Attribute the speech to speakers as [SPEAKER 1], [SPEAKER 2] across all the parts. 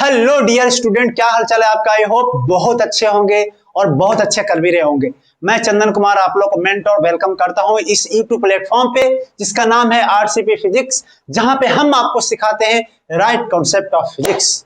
[SPEAKER 1] Hello dear student, क्या हालचाल है आपका। आई होप बहुत अच्छे होंगे और बहुत अच्छे कर भी रहे होंगे। मैं चंदन कुमार आप लोग को मेंटोर वेलकम करता हूं इस यूट्यूब प्लेटफॉर्म पे जिसका नाम है आरसीपी फिजिक्स, जहां पे हम आपको सिखाते हैं राइट कॉन्सेप्ट ऑफ फिजिक्स।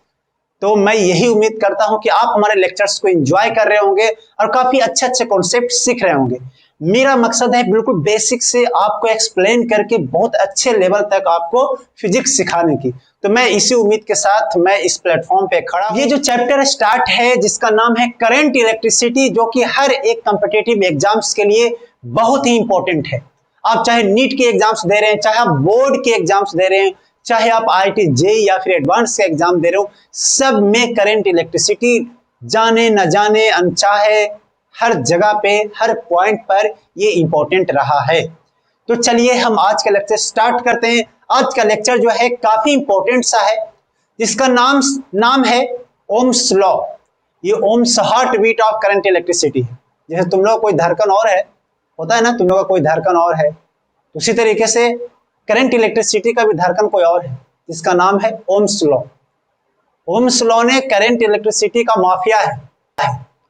[SPEAKER 1] तो मैं यही उम्मीद करता हूं कि आप हमारे लेक्चर्स को एंजॉय कर रहे होंगे और काफी अच्छे अच्छे कॉन्सेप्ट सीख रहे होंगे। मेरा मकसद है बिल्कुल बेसिक से आपको एक्सप्लेन करके बहुत अच्छे लेवल तक आपको फिजिक्स सिखाने की। तो मैं इसी उम्मीद के साथ मैं इस प्लेटफॉर्म पे खड़ा। ये जो चैप्टर स्टार्ट है जिसका नाम है करंट इलेक्ट्रिसिटी, जो कि हर एक कॉम्पिटिटिव एग्जाम्स के लिए बहुत ही इंपॉर्टेंट है। आप चाहे नीट के एग्जाम्स दे रहे हैं, चाहे आप बोर्ड के एग्जाम्स दे रहे हैं, चाहे आप आईआईटी जेईई या फिर एडवांस के एग्जाम दे रहे हो, सब में करंट इलेक्ट्रिसिटी जाने न जाने अनचाहे हर जगह पे हर पॉइंट पर ये इंपॉर्टेंट रहा है। तो चलिए हम आज का लेक्चर स्टार्ट करते हैं। आज का लेक्चर जो है काफी इंपॉर्टेंट सा है, जिसका नाम है ओम्स लॉ। ये Ohm's heart beat of current electricity है। जैसे तुम लोग कोई धड़कन और है, होता है ना, तुम लोग का कोई धड़कन और है, तो उसी तरीके से करंट इलेक्ट्रिसिटी का भी धड़कन कोई और है, जिसका नाम है ओम्स लॉ। ओम्स लॉ ने करंट इलेक्ट्रिसिटी का माफिया है,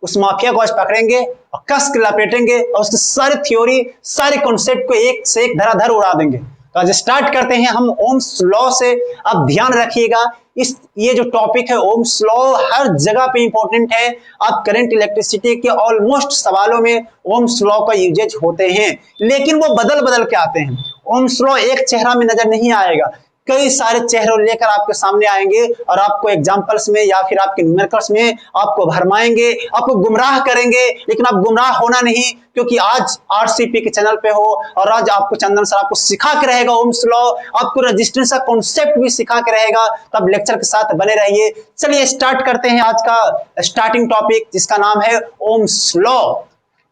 [SPEAKER 1] उस माफिया को आज पकड़ेंगे और कस के लपेटेंगे और उसकी सारी थ्योरी सारे कॉन्सेप्ट को एक से एक धराधर उड़ा देंगे। तो आज स्टार्ट करते हैं हम ओम्स लॉ से। अब ध्यान रखिएगा, ये जो टॉपिक है ओम्स लॉ हर जगह पे इंपॉर्टेंट है। आप करंट इलेक्ट्रिसिटी के ऑलमोस्ट सवालों में ओम्स लॉ का यूजेज होते हैं, लेकिन वो बदल बदल के आते हैं। ओम्स लॉ एक चेहरा में नजर नहीं आएगा, कई सारे चेहरों लेकर आपके सामने आएंगे और आपको एग्जाम्पल्स में या फिर आपके न्यूमेरिकल्स में आपको भरमाएंगे, आपको गुमराह करेंगे। लेकिन आप गुमराह होना नहीं, क्योंकि आज आरसीपी के चैनल पे हो और आज आपको चंदन सर आपको सिखा के रहेगा ओम्स लॉ, आपको रेजिस्टेंस का कॉन्सेप्ट भी सिखा के रहेगा। तब लेक्चर के साथ बने रहिए। चलिए स्टार्ट करते हैं आज का स्टार्टिंग टॉपिक, जिसका नाम है ओम्स लॉ।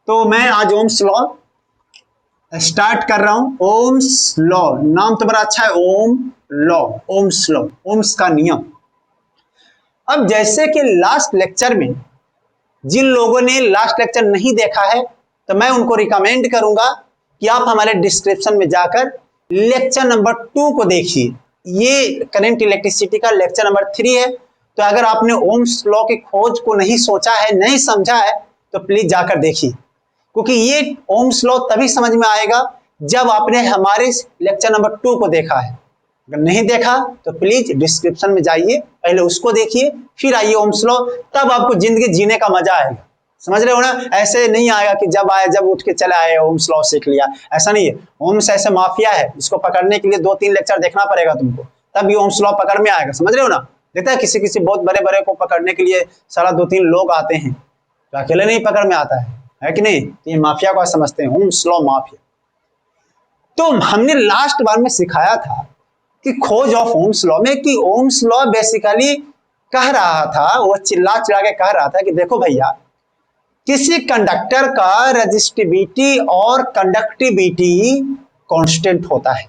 [SPEAKER 1] तो मैं आज ओम्स लॉ स्टार्ट कर रहा हूं। ओम्स लॉ नाम तो बड़ा अच्छा है, ओम लॉ, ओम्स लॉ, ओम्स का नियम। अब जैसे कि लास्ट लेक्चर में जिन लोगों ने लास्ट लेक्चर नहीं देखा है, तो मैं उनको रिकमेंड करूंगा कि आप हमारे डिस्क्रिप्शन में जाकर लेक्चर नंबर 2 को देखिए। ये करंट इलेक्ट्रिसिटी का लेक्चर नंबर 3 है। तो अगर आपने ओम्स लॉ की खोज को नहीं सोचा है, नहीं समझा है, तो प्लीज जाकर देखिए, क्योंकि ये ओम्स लॉ तभी समझ में आएगा जब आपने हमारे लेक्चर नंबर 2 को देखा है। अगर नहीं देखा तो प्लीज डिस्क्रिप्शन में जाइए, पहले उसको देखिए, फिर आइए ओम्स लॉ, तब आपको जिंदगी जीने का मजा आएगा। समझ रहे हो ना। ऐसे नहीं आएगा कि जब आए जब उठ के चले आए ओम्स लॉ सीख लिया, ऐसा नहीं है। ओम्स ऐसे माफिया है, इसको पकड़ने के लिए 2-3 लेक्चर देखना पड़ेगा तुमको, तब ये ओम्स लॉ पकड़ में आएगा। समझ रहे हो ना। देखता है किसी बहुत बड़े बड़े को पकड़ने के लिए सारा 2-3 लोग आते हैं, तो अकेले नहीं पकड़ में आता है कि नहीं। तो ये माफिया को समझते हैं, ओम्स लॉ माफिया। तो हमने लास्ट बार में सिखाया था कि खोज ऑफ ओम्स लॉ में, कि ओम्स लॉ बेसिकली कह रहा था, वो चिल्ला चिल्ला के कह रहा था कि देखो भैया, किसी कंडक्टर का रेजिस्टिविटी और कंडक्टिविटी कांस्टेंट होता है,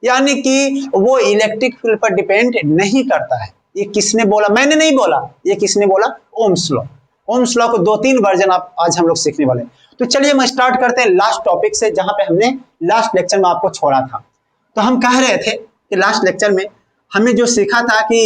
[SPEAKER 1] यानी कि वो इलेक्ट्रिक फील्ड पर डिपेंड नहीं करता है। ये किसने बोला? मैंने नहीं बोला, ये किसने बोला? Ohm's law. ओम्स लॉ को 2-3 वर्जन आज हम लोग सीखने वाले हैं। तो चलिए हम स्टार्ट करते हैं लास्ट टॉपिक से, जहां पे हमने लास्ट लेक्चर में आपको छोड़ा था। तो हम कह रहे थे कि लास्ट लेक्चर में हमने जो सीखा था कि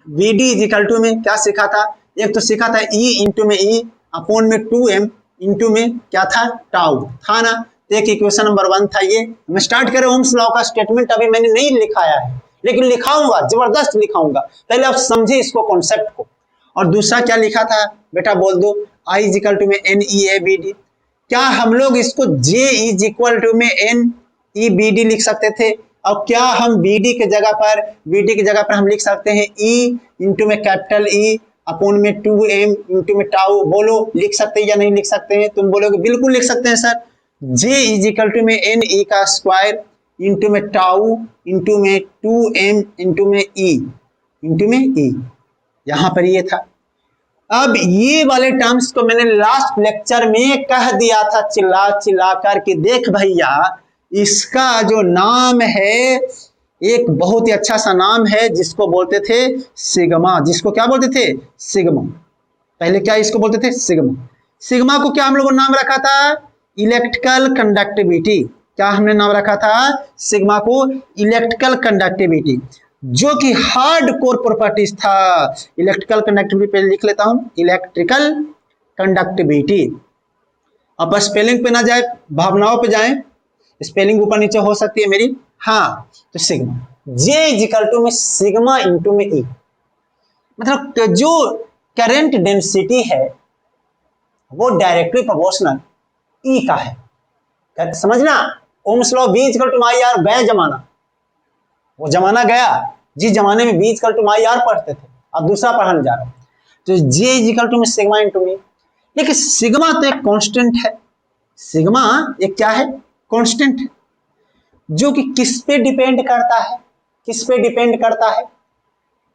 [SPEAKER 1] VD इज इक्वल टू में क्या सीखा था, एक तो सीखा था E इंटू में E अपॉन में 2M इंटू में क्या था, टाउ था ना। तो एक इक्वेशन नंबर 1 था ये। मैं स्टार्ट करें ओम्स लॉ का स्टेटमेंट, अभी मैंने नहीं लिखाया है, लेकिन लिखाऊंगा, जबरदस्त लिखाऊंगा। पहले आप समझे इसको कॉन्सेप्ट को। और दूसरा क्या लिखा था बेटा, बोल दो। I इज इक्वल टू में NEABD। क्या हम लोग इसको J इज इक्वल टू में NEBD लिख सकते थे? और क्या हम BD के जगह पर हम लिख सकते हैं E इंटू में कैपिटल E अपॉन में 2M इंटू में टाउ? बोलो, लिख सकते हैं या नहीं लिख सकते हैं? तुम बोलोगे बिल्कुल लिख सकते हैं sir. J is equal to में NE का स्क्वायर इंटू में टाउ इंटू में 2M इंटू में E यहाँ पर ये था। अब ये वाले टर्म्स को मैंने लास्ट लेक्चर में कह दिया था चिल्ला चिल्ला कर कि देख भैया, इसका जो नाम है एक बहुत ही अच्छा सा नाम है, जिसको बोलते थे सिग्मा। जिसको क्या बोलते थे? सिग्मा। पहले क्या इसको बोलते थे? सिग्मा। सिग्मा को क्या हम लोगों ने नाम रखा था? Electrical conductivity. क्या हमने नाम रखा था? सिग्मा को इलेक्ट्रिकल कंडक्टिविटी। जो कि हार्ड कोर प्रॉपर्टीज था। इलेक्ट्रिकल कंडक्टिविटी पे लिख लेता हूं, इलेक्ट्रिकल कंडक्टिविटी। अब स्पेलिंग पे ना जाए, भावनाओं पे जाएं। स्पेलिंग ऊपर नीचे हो सकती है मेरी। हाँ, तो सिग्मा जे इजिकल टू में सिग्मा इंटू में ई, मतलब जो करंट डेंसिटी है वो डायरेक्टली प्रोपोर्शनल ई का है। समझना, Ohm's law V is equal to I R गया जमाना, वो जमाना गया जिस जमाने में V is equal to I R पढ़ते थे, अब दूसरा पढ़ाने जा रहा हूं। तो जे इजिकल टू में सिग्मा इंटू मी। देखिए सिग्मा तो एक कांस्टेंट है, सिग्मा एक क्या है, कांस्टेंट है, जो कि किस पे डिपेंड करता है, किस पे डिपेंड करता है,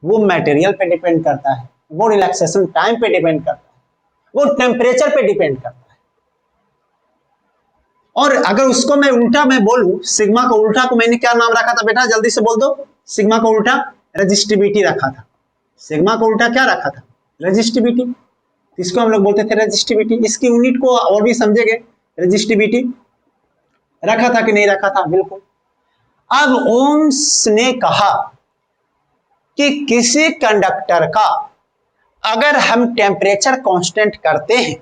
[SPEAKER 1] वो मटेरियल पे डिपेंड करता है, वो रिलैक्सेशन टाइम पे डिपेंड करता है, वो टेम्परेचर पे डिपेंड करता है। और अगर उसको मैं उल्टा मैं बोलूं, सिग्मा को उल्टा को मैंने क्या नाम रखा था बेटा, जल्दी से बोल दो। सिग्मा को उल्टा रेजिस्टिविटी रखा था। सिग्मा को उल्टा क्या रखा था, रेजिस्टिविटी। इसको हम लोग बोलते थे रेजिस्टिविटी। इसकी यूनिट को और भी समझेंगे, रेजिस्टिविटी रखा था कि नहीं रखा था, बिल्कुल। अब ओम्स ने कहा कि किसी कंडक्टर का अगर हम टेम्परेचर कांस्टेंट करते हैं,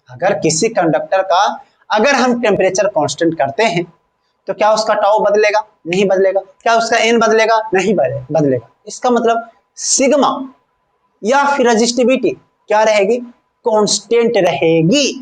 [SPEAKER 1] अगर किसी कंडक्टर का अगर हम टेम्परेचर कांस्टेंट करते हैं तो क्या उसका टाउ बदलेगा, नहीं बदलेगा। क्या उसका एन बदलेगा, नहीं बदलेगा। इसका मतलब सिग्मा या फिर रेजिस्टिविटी क्या रहेगी, कांस्टेंट रहेगी,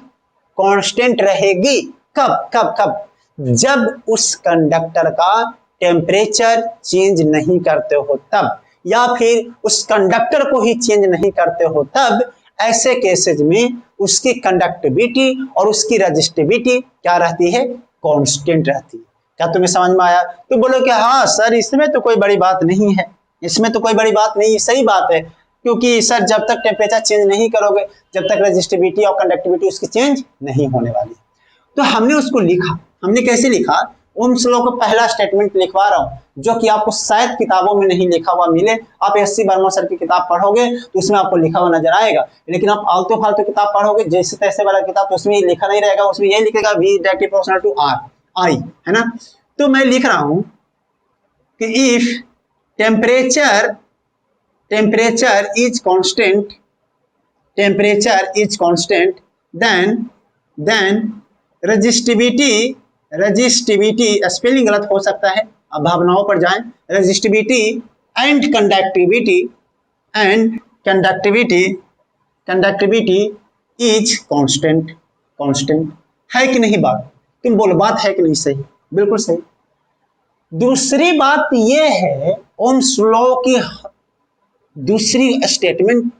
[SPEAKER 1] कांस्टेंट रहेगी। कब कब कब, जब उस कंडक्टर का टेम्परेचर चेंज नहीं करते हो तब, या फिर उस कंडक्टर को ही चेंज नहीं करते हो तब। ऐसे केसेज में उसकी कंडक्टिविटी और उसकी रेजिस्टिविटी क्या रहती है, कांस्टेंट रहती है। क्या तुम्हें समझ में आया? तो बोलो कि हाँ सर इसमें तो कोई बड़ी बात नहीं है, इसमें तो कोई बड़ी बात नहीं है। सही बात है, क्योंकि सर जब तक टेम्परेचर चेंज नहीं करोगे, जब तक रेजिस्टिविटी और कंडक्टिविटी उसकी चेंज नहीं होने वाली। तो हमने उसको लिखा, हमने कैसे लिखा, ओम्स लॉ का पहला स्टेटमेंट लिखवा रहा हूं, जो कि आपको शायद किताबों में नहीं लिखा हुआ मिले। आप एससी वर्मा सर की किताब पढ़ोगे तो उसमें आपको लिखा हुआ नजर आएगा, लेकिन आप आलतू फालतू किताब पढ़ोगे जैसे तैसे वाला किताब, तो उसमें लिखा नहीं रहेगा। उसमें यही लिखेगा v directly proportional to r I, है ना। तो मैं लिख रहा हूं कि if temperature is constant, temperature is constant, then resistivity spelling गलत हो सकता है, अब भावनाओं पर जाएं। Resistivity and conductivity is constant. Constant है कि नहीं बात, तुम बोलो बात है कि नहीं, सही, बिल्कुल सही। दूसरी बात यह है, ओम्स लॉ की दूसरी स्टेटमेंट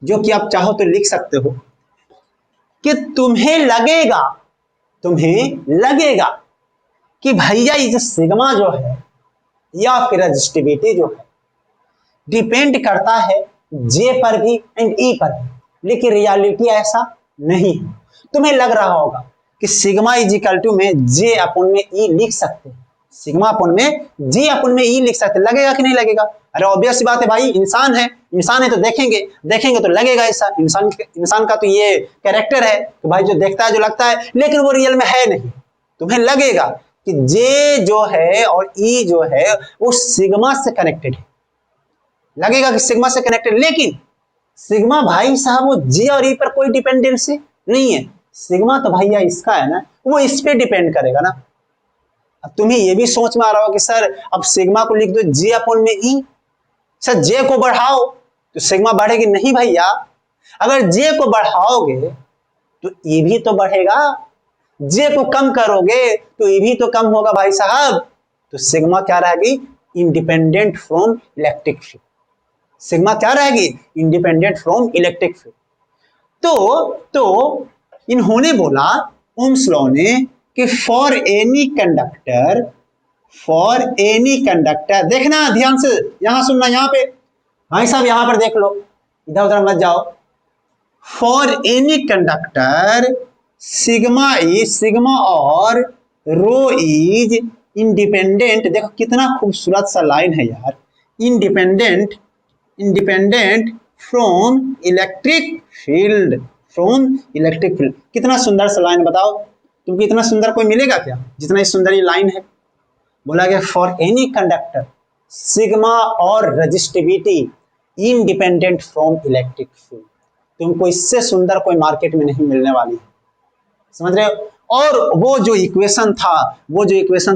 [SPEAKER 1] जो कि आप चाहो तो लिख सकते हो कि तुम्हें लगेगा कि भैया ये जो सिग्मा जो है या फिर रेजिस्टिविटी जो है डिपेंड करता है जे पर भी एंड ई पर भी, लेकिन रियलिटी ऐसा नहीं है। तुम्हें लग रहा होगा कि सिग्मा इज इक्वल टू में जे अपन में ई लिख सकते हैं, सिग्मा अपन में जे अपन में ई लिख सकते, लगेगा कि नहीं लगेगा? अरे ऑब्वियस सी बात है भाई, इंसान है तो देखेंगे तो लगेगा ऐसा। इंसान का तो ये कैरेक्टर है कि भाई जो देखता है जो लगता है, लेकिन वो रियल में है नहीं। तुम्हें लगेगा कि जे जो है और ई जो है वो सिग्मा से कनेक्टेड है, लगेगा कि सिग्मा से कनेक्टेड, लेकिन सिग्मा भाई साहब वो जे और ई पर कोई डिपेंडेंसी नहीं है। सिग्मा तो भैया इसका है ना, वो इस पे डिपेंड करेगा ना। अब तुम्हें ये भी सोच में आ रहा हो कि सर अब सिग्मा को लिख दो जे अपन में ई, सर जे को बढ़ाओ तो सिग्मा बढ़ेगी, नहीं भैया। अगर जे को बढ़ाओगे तो ई भी तो बढ़ेगा, जे को कम करोगे तो ई भी तो कम होगा भाई साहब। तो सिग्मा क्या रहेगी, independent from electric field. Sigma क्या रहेगी, इंडिपेंडेंट फ्रॉम इलेक्ट्रिक फील्ड। तो इन्होंने बोला, ओम्स लॉ ने, कि फॉर एनी कंडक्टर, देखना ध्यान से, यहां सुनना, यहां पे भाई साहब यहां पर देख लो, इधर उधर मत जाओ। फॉर एनी कंडक्टर सिग्मा और रो इज इंडिपेंडेंट। देखो कितना खूबसूरत सा लाइन है यार, इंडिपेंडेंट फ्रॉम इलेक्ट्रिक फील्ड, कितना सुंदर सा लाइन, बताओ तुमको इतना सुंदर कोई मिलेगा क्या जितना इस सुंदर ये लाइन है। बोला गया फॉर एनी कंडक्टर सिग्मा और resistivity independent from electric field. तुमको इससे सुंदर कोई मार्केट में नहीं मिलने वाली है, समझ रहे हो। और वो जो इक्वेशन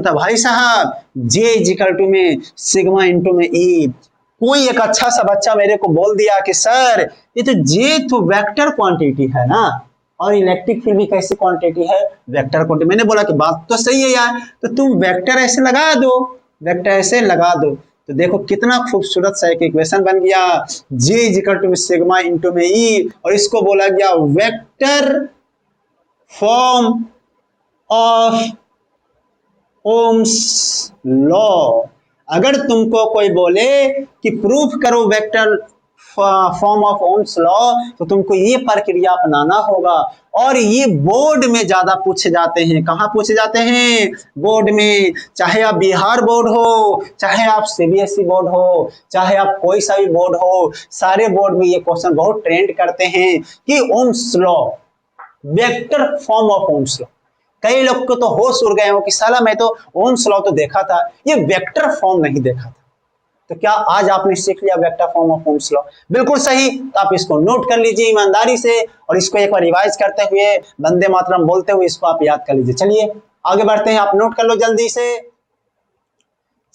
[SPEAKER 1] था भाई साहब, जे इक्वल टू में सिग्मा इंटू में ई। कोई एक अच्छा सा बच्चा मेरे को बोल दिया कि सर ये तो जे तो वेक्टर क्वांटिटी है ना, और इलेक्ट्रिक फील्ड भी कैसी क्वांटिटी है, वेक्टर क्वांटिटी। मैंने बोला कि बात तो सही है यार, तो तुम वेक्टर ऐसे लगा दो, वेक्टर ऐसे लगा दो, तो देखो कितना खूबसूरत सा एक इक्वेशन बन गया, J equal to sigma into में ई, और इसको बोला गया vector form of Ohm's law. अगर तुमको कोई बोले कि प्रूफ करो vector form of Ohm's law, तो तुमको ये प्रक्रिया अपनाना होगा। और ये बोर्ड में ज्यादा पूछे जाते हैं। कहाँ पूछे जाते हैं? बोर्ड में। चाहे आप बिहार बोर्ड हो, चाहे आप सीबीएसई बोर्ड हो, चाहे आप कोई सा भी बोर्ड हो, सारे बोर्ड में ये क्वेश्चन बहुत ट्रेंड करते हैं कि Ohm's law, vector form of Ohm's law. कई लोग को तो होश उड़ गए हो कि साला मैं तो ओम्स लॉ तो देखा था, ये वेक्टर फॉर्म नहीं देखा था। तो क्या आज आपने सीख लिया vector form of Ohm's law? बिल्कुल सही। तो आप इसको नोट कर लीजिए ईमानदारी से, और इसको एक बार रिवाइज करते हुए, वंदे मातरम बोलते हुए इसको आप याद कर लीजिए। चलिए आगे बढ़ते हैं, आप नोट कर लो जल्दी से।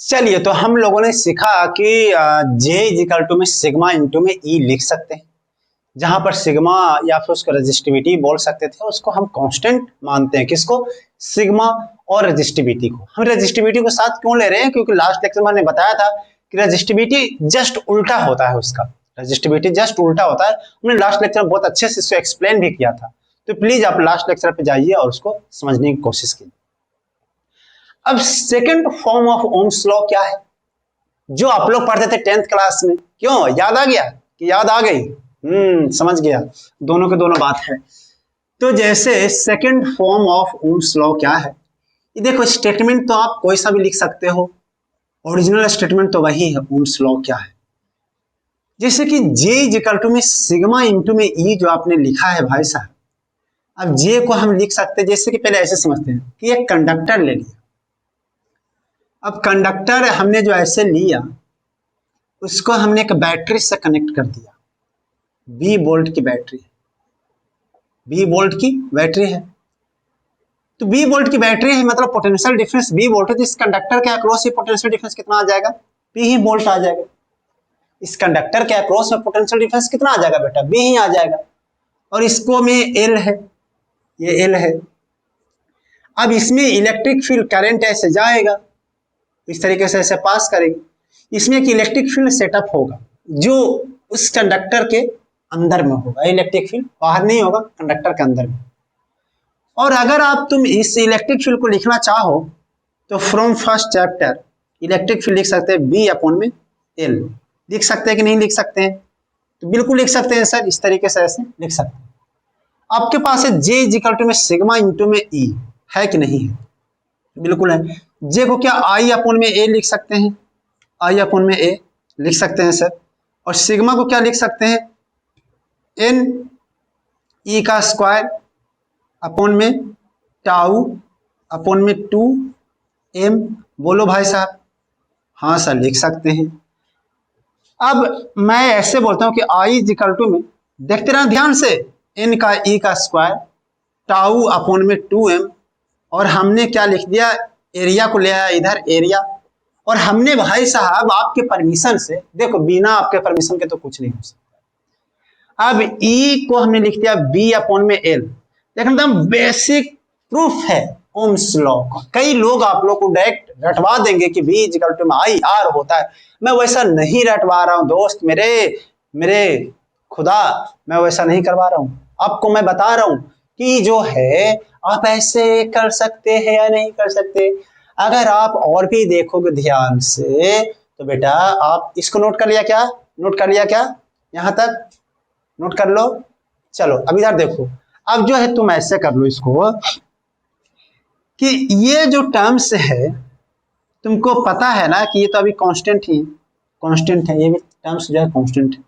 [SPEAKER 1] चलिए, तो हम लोगों ने सीखा कि जे इक्वल टू में सिग्मा इंटू में ई लिख सकते हैं। जहां पर सिग्मा या फिर उसको रेजिस्टिविटी बोल सकते थे, उसको हम कांस्टेंट मानते हैं। किसको? सिग्मा और रेजिस्टिविटी को। हम रेजिस्टिविटी को साथ क्यों ले रहे हैं? क्योंकि लास्ट लेक्चर में मैंने बताया था कि रेजिस्टिविटी जस्ट उल्टा होता है उसका, रेजिस्टिविटी जस्ट उल्टा होता है। हमने लास्ट लेक्चर में बहुत अच्छे से इसको एक्सप्लेन भी किया था। तो प्लीज आप लास्ट लेक्चर पे जाइए और उसको समझने की कोशिश कीजिए। अब second form of Ohm's law क्या है, जो आप लोग पढ़ते थे 10th क्लास में? क्यों याद आ गया कि याद आ गई? समझ गया, दोनों के दोनों बात है। तो जैसे second form of Ohm's law क्या है, ये देखो स्टेटमेंट तो आप कोई सा भी लिख सकते हो, ओरिजिनल स्टेटमेंट तो वही है। ओम्स लॉ क्या है? जैसे कि जे इक्वल टू में सिग्मा इंटू में ई जो आपने लिखा है भाई साहब, अब जे को हम लिख सकते हैं, जैसे कि पहले ऐसे समझते हैं कि एक कंडक्टर ले लिया। अब कंडक्टर हमने जो ऐसे लिया, उसको हमने एक बैटरी से कनेक्ट कर दिया। 20 वोल्ट की बैटरी, 20 वोल्ट की बैटरी है। तो 20 वोल्ट की बैटरी है, मतलब पोटेंशियल डिफरेंस 20 वोल्ट है। तो इस कंडक्टर के अक्रॉस ये पोटेंशियल डिफरेंस कितना आ जाएगा? P ही वोल्ट आ जाएगा। इस कंडक्टर के अक्रॉस में पोटेंशियल डिफरेंस कितना आ जाएगा बेटा? B ही आ जाएगा। और इसको में L है, ये L है। अब इसमें इलेक्ट्रिक फील्ड करंट ऐसे जाएगा, इस तरीके से ऐसे पास करेगी। इसमें एक इलेक्ट्रिक फील्ड सेटअप होगा जो उस कंडक्टर के अंदर में होगा। इलेक्ट्रिक फील्ड बाहर नहीं होगा, कंडक्टर के अंदर में। और अगर आप तुम इस इलेक्ट्रिक फील्ड को लिखना चाहो तो from first chapter electric field लिख सकते हैं B अपॉन में L। लिख सकते हैं कि नहीं लिख सकते हैं? तो बिल्कुल लिख सकते हैं सर, इस तरीके से ऐसे लिख सकते हैं। आपके पास है J इक्वल टू में सिग्मा इंटू में E, है कि नहीं है? बिल्कुल है। J को क्या I अपॉन में A लिख सकते हैं? I अपॉन में A लिख सकते हैं सर। और सिग्मा को क्या लिख सकते हैं? N E का स्क्वायर अपॉन में टाउ अपॉन में 2m। बोलो भाई साहब। हाँ सर लिख सकते हैं। अब मैं ऐसे बोलता हूं कि I इक्वल टू में, देखते रहना ध्यान से, N का E का स्क्वायर टाउ अपॉन में 2m, और हमने क्या लिख दिया? एरिया को ले आया इधर, एरिया। और हमने भाई साहब आपके परमिशन से, देखो बिना आपके परमिशन के तो कुछ नहीं हो सकता। अब E को हमने लिख दिया B अपॉन में L। देखना एकदम बेसिक प्रूफ है ओम्स लॉ का। कई लोग आप लोग को डायरेक्ट रटवा देंगे कि V इक्वल टू में I R होता है। मैं वैसा नहीं रटवा रहा हूं दोस्त मेरे खुदा, मैं वैसा नहीं करवा रहा हूं। आपको मैं बता रहा हूं कि जो है आप ऐसे कर सकते हैं या नहीं कर सकते। अगर आप और भी देखोगे ध्यान से तो बेटा आप इसको नोट कर लिया क्या? नोट कर लिया क्या? यहां तक नोट कर लो। चलो अब इधर देखो। अब जो है तुम ऐसे कर लो इसको कि ये जो टर्म्स है, तुमको पता है ना कि ये तो अभी कांस्टेंट ही कांस्टेंट है, ये भी टर्म्स जो है कांस्टेंट है।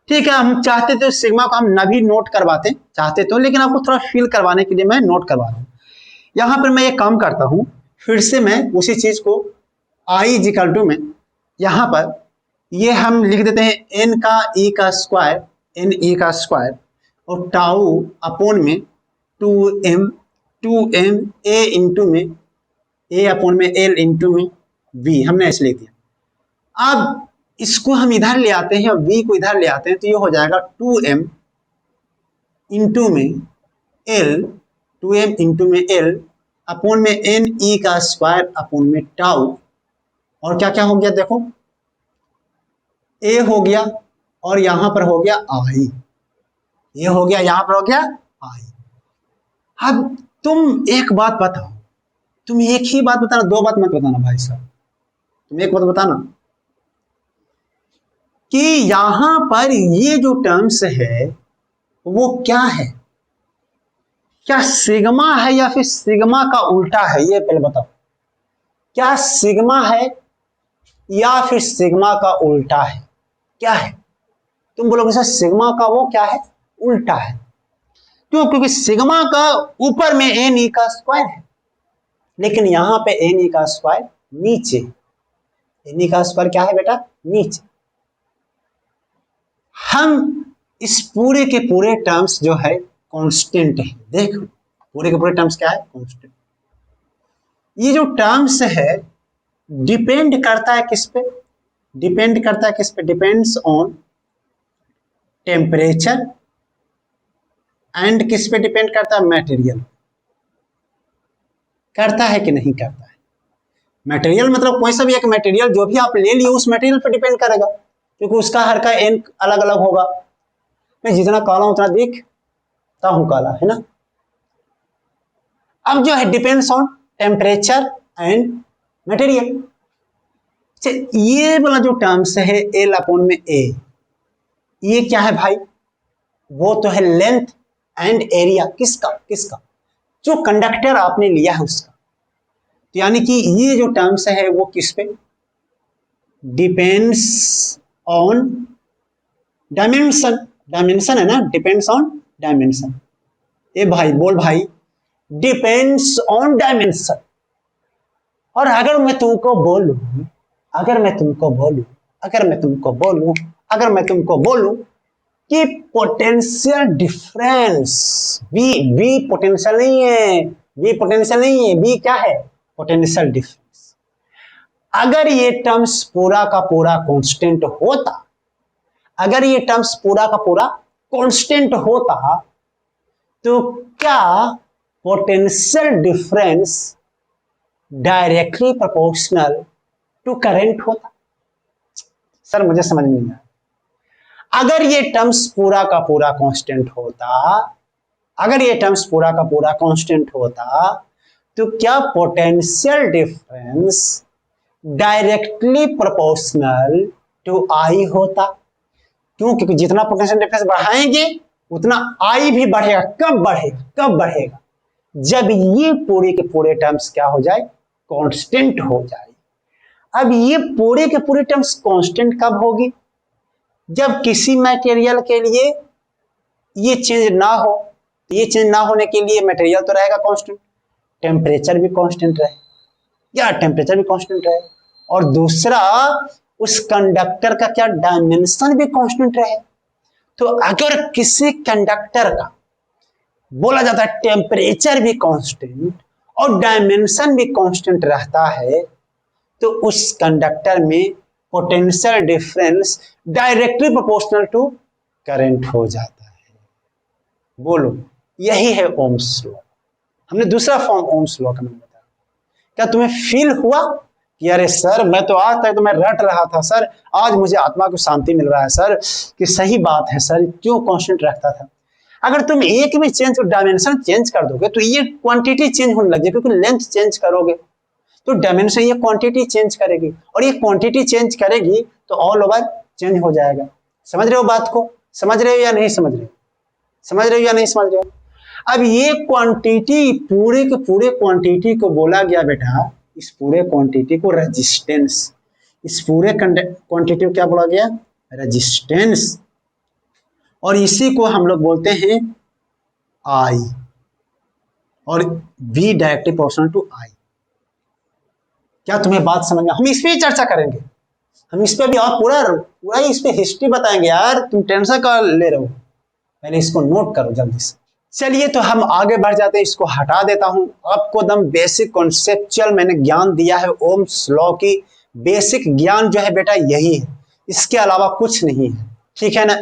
[SPEAKER 1] ठीक है, हम चाहते तो सिग्मा को हम न भी नोट करवाते चाहते तो, लेकिन आपको थोड़ा फील करवाने के लिए मैं नोट करवा रहा हूँ। यहां पर मैं ये काम करता हूं, फिर से मैं उसी चीज को I इक्वल टू में यहां पर ये हम लिख देते हैं एन का ई का स्क्वायर, एन ई का स्क्वायर और टाउ अपोन में 2m ए इंटू में ए अपोन में एल इंटू में वी, हमने ऐसे लिख दिया। अब इसको हम इधर ले आते हैं और वी को इधर ले आते हैं तो ये हो जाएगा 2m इंटू में एल, 2m इंटू में एल अपोन में एन ई का स्क्वायर अपोन में टाउ, और क्या क्या हो गया देखो, ए हो गया और यहां पर हो गया आई, ये हो गया यहां पर हो गया आई। अब तुम एक बात बताओ, तुम एक ही बात बताना, दो बात मत बताना भाई साहब, तुम एक बात बताना कि यहां पर ये जो टर्म्स है वो क्या है, क्या सिग्मा है या फिर सिग्मा का उल्टा है, ये पहले बताओ। क्या सिग्मा है या फिर सिग्मा का उल्टा है, क्या है? तुम बोलोगे सर सिग्मा का वो क्या है, उल्टा है। क्यों? क्योंकि सिग्मा का ऊपर में एन ई का स्क्वायर है, लेकिन यहां पे एन ई का स्क्वायर नीचे, एन ई का स्क्वायर क्या है बेटा, नीचे। हम इस पूरे के पूरे टर्म्स जो है कांस्टेंट है, देखो पूरे के पूरे टर्म्स क्या है, कांस्टेंट। ये जो टर्म्स है डिपेंड करता है किस पे, डिपेंड करता है किस पे, डिपेंड्स ऑन टेम्परेचर एंड किस पे डिपेंड करता है, मटेरियल। करता है कि नहीं करता है? मटेरियल मतलब कोई सा भी एक मटेरियल जो भी आप ले लिए उस मटेरियल पे डिपेंड करेगा, क्योंकि उसका हर का एन अलग अलग होगा। मैं जितना काला उतना दिखता हूं काला, है ना। अब जो है depends on temperature and material. ये वाला जो टर्म्स है एल अपॉन में ए, ये क्या है भाई, वो तो है लेंथ एंड एरिया, किसका किसका, जो कंडक्टर आपने लिया है उसका। तो यानी कि ये जो टर्म्स है वो किस पे डिपेंड्स ऑन डायमेंशन, डायमेंशन है ना, डिपेंड्स ऑन डायमेंशन। ए भाई बोल भाई, डिपेंड्स ऑन डायमेंशन। और अगर मैं तुमको बोलूं, अगर मैं तुमको बोलूं, अगर मैं तुमको बोलूं, अगर मैं तुमको बोलूं कि पोटेंशियल डिफरेंस, बी पोटेंशियल नहीं है, बी पोटेंशियल नहीं है, बी क्या है, पोटेंशियल डिफरेंस। अगर ये टर्म्स पूरा का पूरा कांस्टेंट होता, अगर ये टर्म्स पूरा का पूरा कांस्टेंट होता तो क्या potential difference directly proportional to current होता? सर मुझे समझ नहीं आया। अगर ये टर्म्स पूरा का पूरा कांस्टेंट होता, अगर ये टर्म्स पूरा का पूरा कांस्टेंट होता तो क्या potential difference directly proportional to I होता? क्यों? क्योंकि जितना पोटेंशियल डिफरेंस बढ़ाएंगे उतना आई भी बढ़ेगा। कब बढ़ेगा, कब बढ़ेगा, जब ये पूरे के पूरे टर्म्स क्या हो जाए, कांस्टेंट हो जाए। अब ये पूरे के पूरे टर्म्स कांस्टेंट कब होगी, जब किसी मटेरियल के लिए ये चेंज ना हो। तो ये चेंज ना होने के लिए मटेरियल तो रहेगा कांस्टेंट, टेम्परेचर भी कांस्टेंट रहे, या टेम्परेचर भी कांस्टेंट रहे, और दूसरा उस कंडक्टर का क्या डायमेंशन भी कांस्टेंट रहे। तो अगर किसी कंडक्टर का बोला जाता है टेम्परेचर भी कांस्टेंट और डायमेंशन भी कांस्टेंट रहता है तो उस कंडक्टर में potential difference directly proportional to current हो जाता है। बोलो, यही है ओम्स लॉ। हमने दूसरा फॉर्म ओम्स लॉ का नाम बताया। क्या तुम्हें फील हुआ कि अरे सर मैं तो आज तक तो मैं रट रहा था सर, आज मुझे आत्मा को शांति मिल रहा है सर, कि सही बात है सर, क्यों कांस्टेंट रखता था। अगर तुम एक भी चेंज डायमेंशन चेंज कर दोगे तो ये क्वांटिटी चेंज होने लग जाएगी, क्योंकि लेंथ चेंज करोगे तो डायमेंशन, ये क्वांटिटी चेंज करेगी, और ये क्वांटिटी चेंज करेगी तो ऑल ओवर चेंज हो जाएगा। समझ रहे हो बात को, समझ रहे हो या नहीं समझ रहे हो, समझ रहे हो या नहीं समझ रहे हो? अब ये क्वांटिटी, पूरे के पूरे क्वांटिटी को बोला गया बेटा, इस पूरे क्वांटिटी को रेजिस्टेंस, इस पूरे क्वांटिटी को क्या बोला गया, रेजिस्टेंस। और इसी को हम लोग बोलते हैं आई, और V डायरेक्टली प्रोपोर्शनल टू आई। क्या तुम्हें बात समझ में? हम इस पे चर्चा करेंगे, हम इस पे भी और पूरा पूरा इस पे हिस्ट्री बताएंगे यार, तुम टेंशन का ले रहे हो, पहले इसको नोट करो जल्दी से। चलिए तो हम आगे बढ़ जाते हैं, इसको हटा देता हूं। आपको एकदम बेसिक कॉन्सेप्चुअल मैंने ज्ञान दिया है, ओम्स लॉ की बेसिक ज्ञान जो है बेटा यही है, इसके अलावा कुछ नहीं है, ठीक है ना।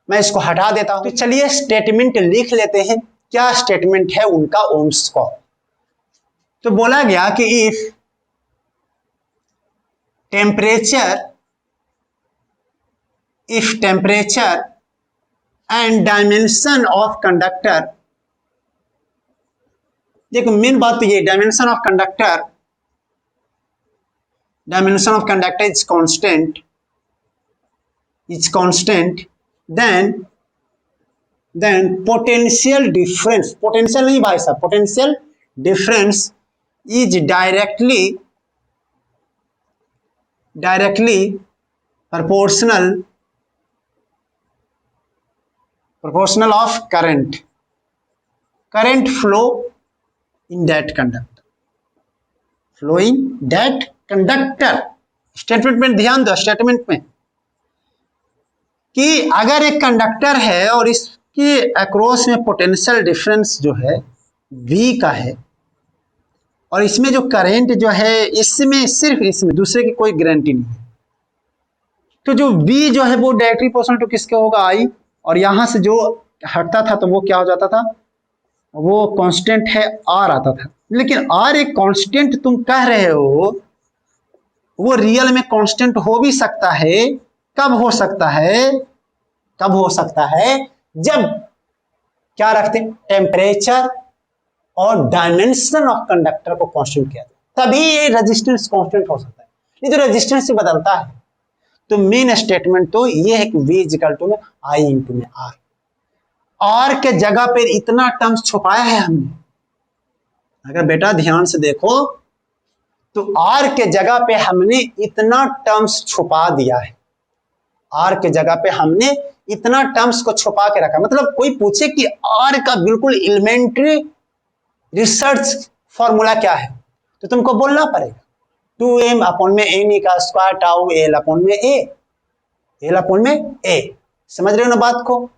[SPEAKER 1] मैं इसको हटा देता हूं। तो चलिए स्टेटमेंट लिख लेते हैं, क्या स्टेटमेंट है उनका ओम्स का। तो बोला गया कि if temperature and dimension of conductor, देखो मेन बात तो ये, dimension of conductor is constant, then potential difference, potential नहीं भाई साहब, potential difference is directly proportional of current flow in that conductor, statement में ध्यान दो, स्टेटमेंट में कि अगर एक कंडक्टर है और इसके अक्रॉस में पोटेंशियल डिफरेंस जो है V का है, और इसमें जो करंट जो है इसमें सिर्फ इसमें, दूसरे की कोई गारंटी नहीं है, तो जो V जो है वो डायरेक्टली प्रोपोर्शनल टू किसके होगा, I, और यहां से जो हटता था तो वो क्या हो जाता था, वो कांस्टेंट है R आता था। लेकिन R एक कांस्टेंट तुम कह रहे हो, वो रियल में कांस्टेंट हो भी सकता है। कब हो सकता है, जब क्या रखते हैं, टेम्परेचर और डायमेंशन ऑफ कंडक्टर को कांस्टेंट किया जाए, तभी ये रेजिस्टेंस कांस्टेंट हो सकता है। ये तो रेजिस्टेंस से बदलता है। तो मेन स्टेटमेंट तो ये है कि V इक्वल टू में I इंटू में R। R के जगह पे इतना टर्म्स छुपाया है हमने, अगर बेटा ध्यान से देखो तो R के जगह पे हमने इतना टर्म्स छुपा दिया है, R के जगह पे हमने इतना टर्म्स को छुपा के रखा। मतलब कोई पूछे कि R का बिल्कुल एलिमेंट्री रिसर्च फॉर्मूला क्या है, तो तुमको बोलना पड़ेगा 2m अपॉन में n का स्क्वायर टाउ l अपॉन में a। समझ रहे हो ना बात को।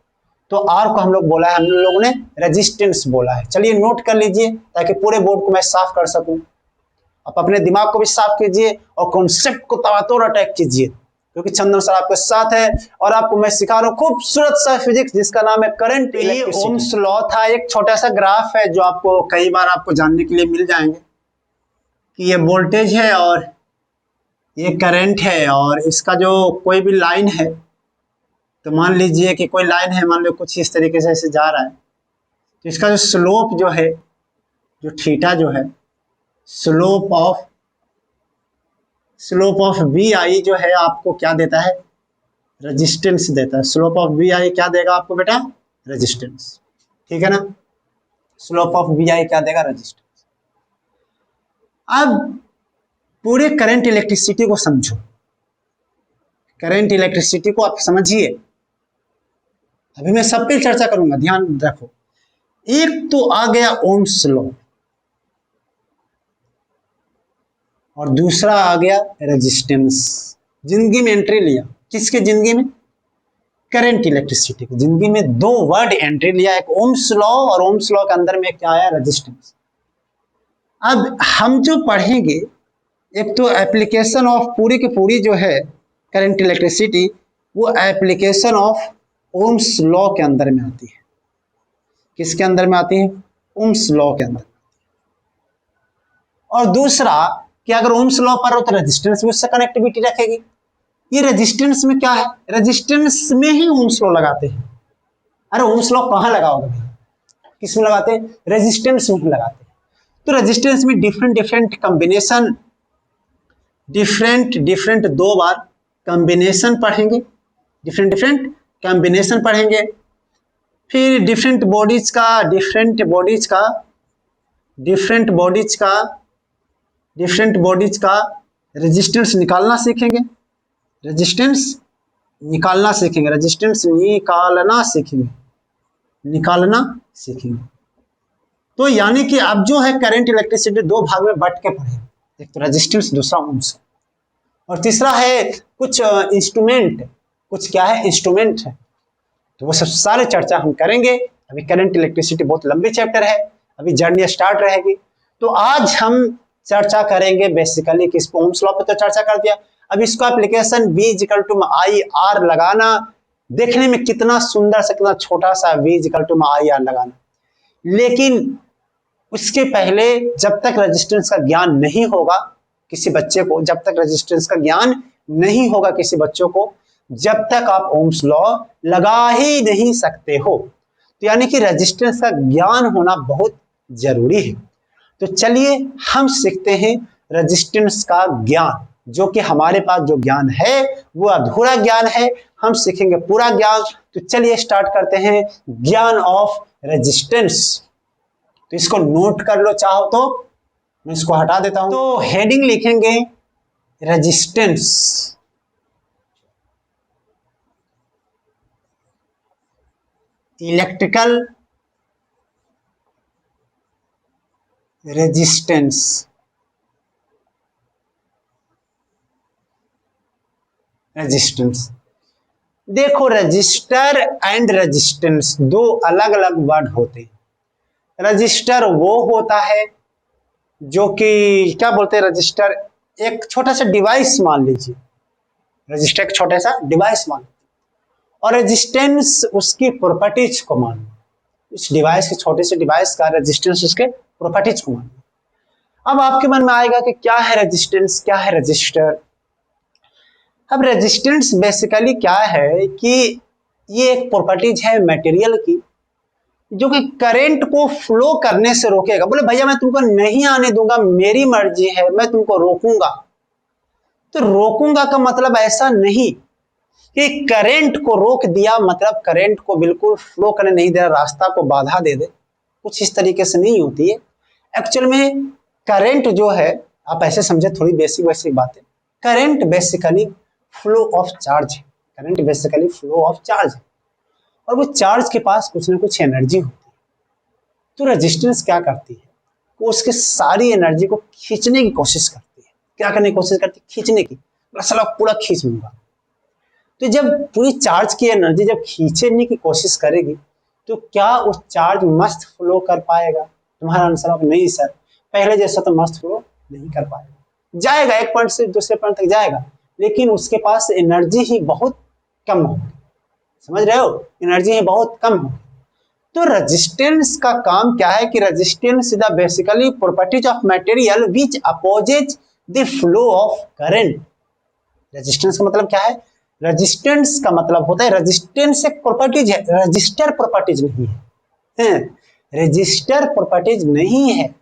[SPEAKER 1] तो R को हम लोग बोला है, हम लोगों ने रेजिस्टेंस बोला है। चलिए नोट कर लीजिए ताकि पूरे बोर्ड को मैं साफ कर सकूं। आप अपने दिमाग को भी साफ कीजिए और कॉन्सेप्ट को तवातोड़ अटैक कीजिए, क्योंकि चंदन सर आपके साथ है और आपको मैं सिखा रहा हूँ खूबसूरत सा फिजिक्स जिसका नाम है करंट इलेक्ट्रिसिटी। ओम्स लॉ था, एक छोटा सा ग्राफ है जो आपको कई बार आपको जानने के लिए मिल जाएंगे कि ये वोल्टेज है और ये करंट है, और इसका जो कोई भी लाइन है, तो मान लीजिए कि कोई लाइन है, मान लो कुछ इस तरीके से ऐसे जा रहा है, तो इसका जो स्लोप जो है, जो थीटा जो है, स्लोप ऑफ वी आई जो है आपको क्या देता है, रेजिस्टेंस देता है। स्लोप ऑफ वी आई क्या देगा आपको बेटा, रेजिस्टेंस, ठीक है ना। स्लोप ऑफ वी आई क्या देगा, रेजिस्टेंस। अब पूरे करंट इलेक्ट्रिसिटी को समझो, करंट इलेक्ट्रिसिटी को आप समझिए। अभी मैं सब पे चर्चा करूंगा, ध्यान रखो। एक तो आ गया ओम्स लॉ और दूसरा आ गया रेजिस्टेंस। जिंदगी में एंट्री लिया, किसके जिंदगी में, करंट इलेक्ट्रिसिटी की जिंदगी में दो वर्ड एंट्री लिया, एक ओम्स लॉ और ओम्स लॉ के अंदर में क्या आया, रेजिस्टेंस। अब हम जो पढ़ेंगे, एक तो एप्लीकेशन ऑफ पूरी की पूरी जो है करंट इलेक्ट्रिसिटी, वो एप्लीकेशन ऑफ ओम्स लॉ के अंदर में आती है। किसके अंदर में आती है, ओम्स लॉ के अंदर। और दूसरा कि अगर ओम्स लॉ पर हो तो रेजिस्टेंस भी उससे कनेक्टिविटी रखेगी। ये रेजिस्टेंस में क्या है, रेजिस्टेंस में ही ओम्स लॉ लगाते हैं। अरे ओम्स लॉ कहाँ लगाओगे, किस में लगाते हैं, रेजिस्टेंस में लगाते हैं। तो रेजिस्टेंस में डिफरेंट कॉम्बिनेशन, डिफरेंट दो बार कॉम्बिनेशन पढ़ेंगे, डिफरेंट कॉम्बिनेशन पढ़ेंगे। फिर डिफरेंट बॉडीज का रेजिस्टेंस निकालना सीखेंगे, निकालना सीखेंगे। तो यानी कि अब जो है करंट इलेक्ट्रिसिटी दो भाग में बट के पढ़े, एक तो रेजिस्टेंस, दूसरा ओम्स। और तीसरा है कुछ इंस्ट्रूमेंट, कुछ क्या है, इंस्ट्रूमेंट है। तो वो सब सारे चर्चा हम करेंगे। अभी करंट इलेक्ट्रिसिटी बहुत लंबी चैप्टर है, अभी जर्नी स्टार्ट रहेगी। तो आज हम चर्चा करेंगे बेसिकली किस पे, ओम्स लॉ पे तो चर्चा कर दिया। अब इसको application V equal to I R लगाना, देखने में कितना सुंदर सा, कितना छोटा सा V equal to I R लगाना, लेकिन उसके पहले जब तक रेजिस्टेंस का ज्ञान नहीं होगा किसी बच्चे को, जब तक रेजिस्टेंस का ज्ञान नहीं होगा किसी बच्चों को, जब तक आप ओम्स लॉ लगा ही नहीं सकते हो। तो यानी कि रेजिस्टेंस का ज्ञान होना बहुत जरूरी है। तो चलिए हम सीखते हैं रेजिस्टेंस का ज्ञान, जो कि हमारे पास जो ज्ञान है वो अधूरा ज्ञान है, हम सीखेंगे पूरा ज्ञान। तो चलिए स्टार्ट करते हैं ज्ञान ऑफ रेजिस्टेंस। तो इसको नोट कर लो चाहो तो, मैं इसको हटा देता हूं। तो हेडिंग लिखेंगे रेजिस्टेंस, इलेक्ट्रिकल रेजिस्टेंस। रेजिस्टेंस देखो, रजिस्टर एंड रेजिस्टेंस दो अलग अलग वर्ड होते हैं। रजिस्टर वो होता है जो कि क्या बोलते हैं, रजिस्टर एक छोटा सा डिवाइस मान लीजिए, रजिस्टर एक छोटा सा डिवाइस मान लीजिए, और रेजिस्टेंस उसकी प्रॉपर्टीज को मान लो। इस डिवाइस के छोटे से डिवाइस का रेजिस्टेंस उसके प्रॉपर्टीज को मान लो। अब आपके मन में आएगा कि क्या है रेजिस्टेंस, क्या है रजिस्टर। अब रेजिस्टेंस बेसिकली क्या है कि ये एक प्रॉपर्टीज है मटेरियल की, जो कि करंट को फ्लो करने से रोकेगा। बोले भैया मैं तुमको नहीं आने दूंगा, मेरी मर्जी है, मैं तुमको रोकूंगा। तो रोकूंगा का मतलब ऐसा नहीं कि करंट को रोक दिया, मतलब करंट को बिल्कुल फ्लो करने नहीं दे रहा, रास्ता को बाधा दे दे, कुछ इस तरीके से नहीं होती है। एक्चुअल में करंट जो है, आप ऐसे समझे, थोड़ी बेसिक बेसिक बातें, current basically flow of charge है। Current basically flow of charge है, और वो चार्ज के पास कुछ ना कुछ एनर्जी होती है। तो रेजिस्टेंस क्या करती है, वो उसके सारी एनर्जी को खींचने की कोशिश करती है। क्या करने की कोशिश करती है, खींचने की, साला पूरा खींच लूंगा। तो जब पूरी चार्ज की एनर्जी जब खींचने की कोशिश करेगी, तो क्या उस चार्ज मस्त फ्लो कर पाएगा? तुम्हारा आंसर आप नहीं सर, पहले जैसा तो मस्त फ्लो नहीं कर पाएगा। जाएगा एक पॉइंट से दूसरे पॉइंट तक जाएगा, लेकिन उसके पास एनर्जी ही बहुत कम होगी। समझ रहे हो, एनर्जी ही बहुत कम होगी। तो रेजिस्टेंस का काम क्या है कि resistance is the basically properties of material which opposes the flow of current. Resistance का मतलब क्या है, रेजिस्टेंस का मतलब होता है, रेजिस्टेंस एक प्रॉपर्टीज है, रजिस्टर प्रॉपर्टीज नहीं है, रजिस्टर प्रॉपर्टीज नहीं है।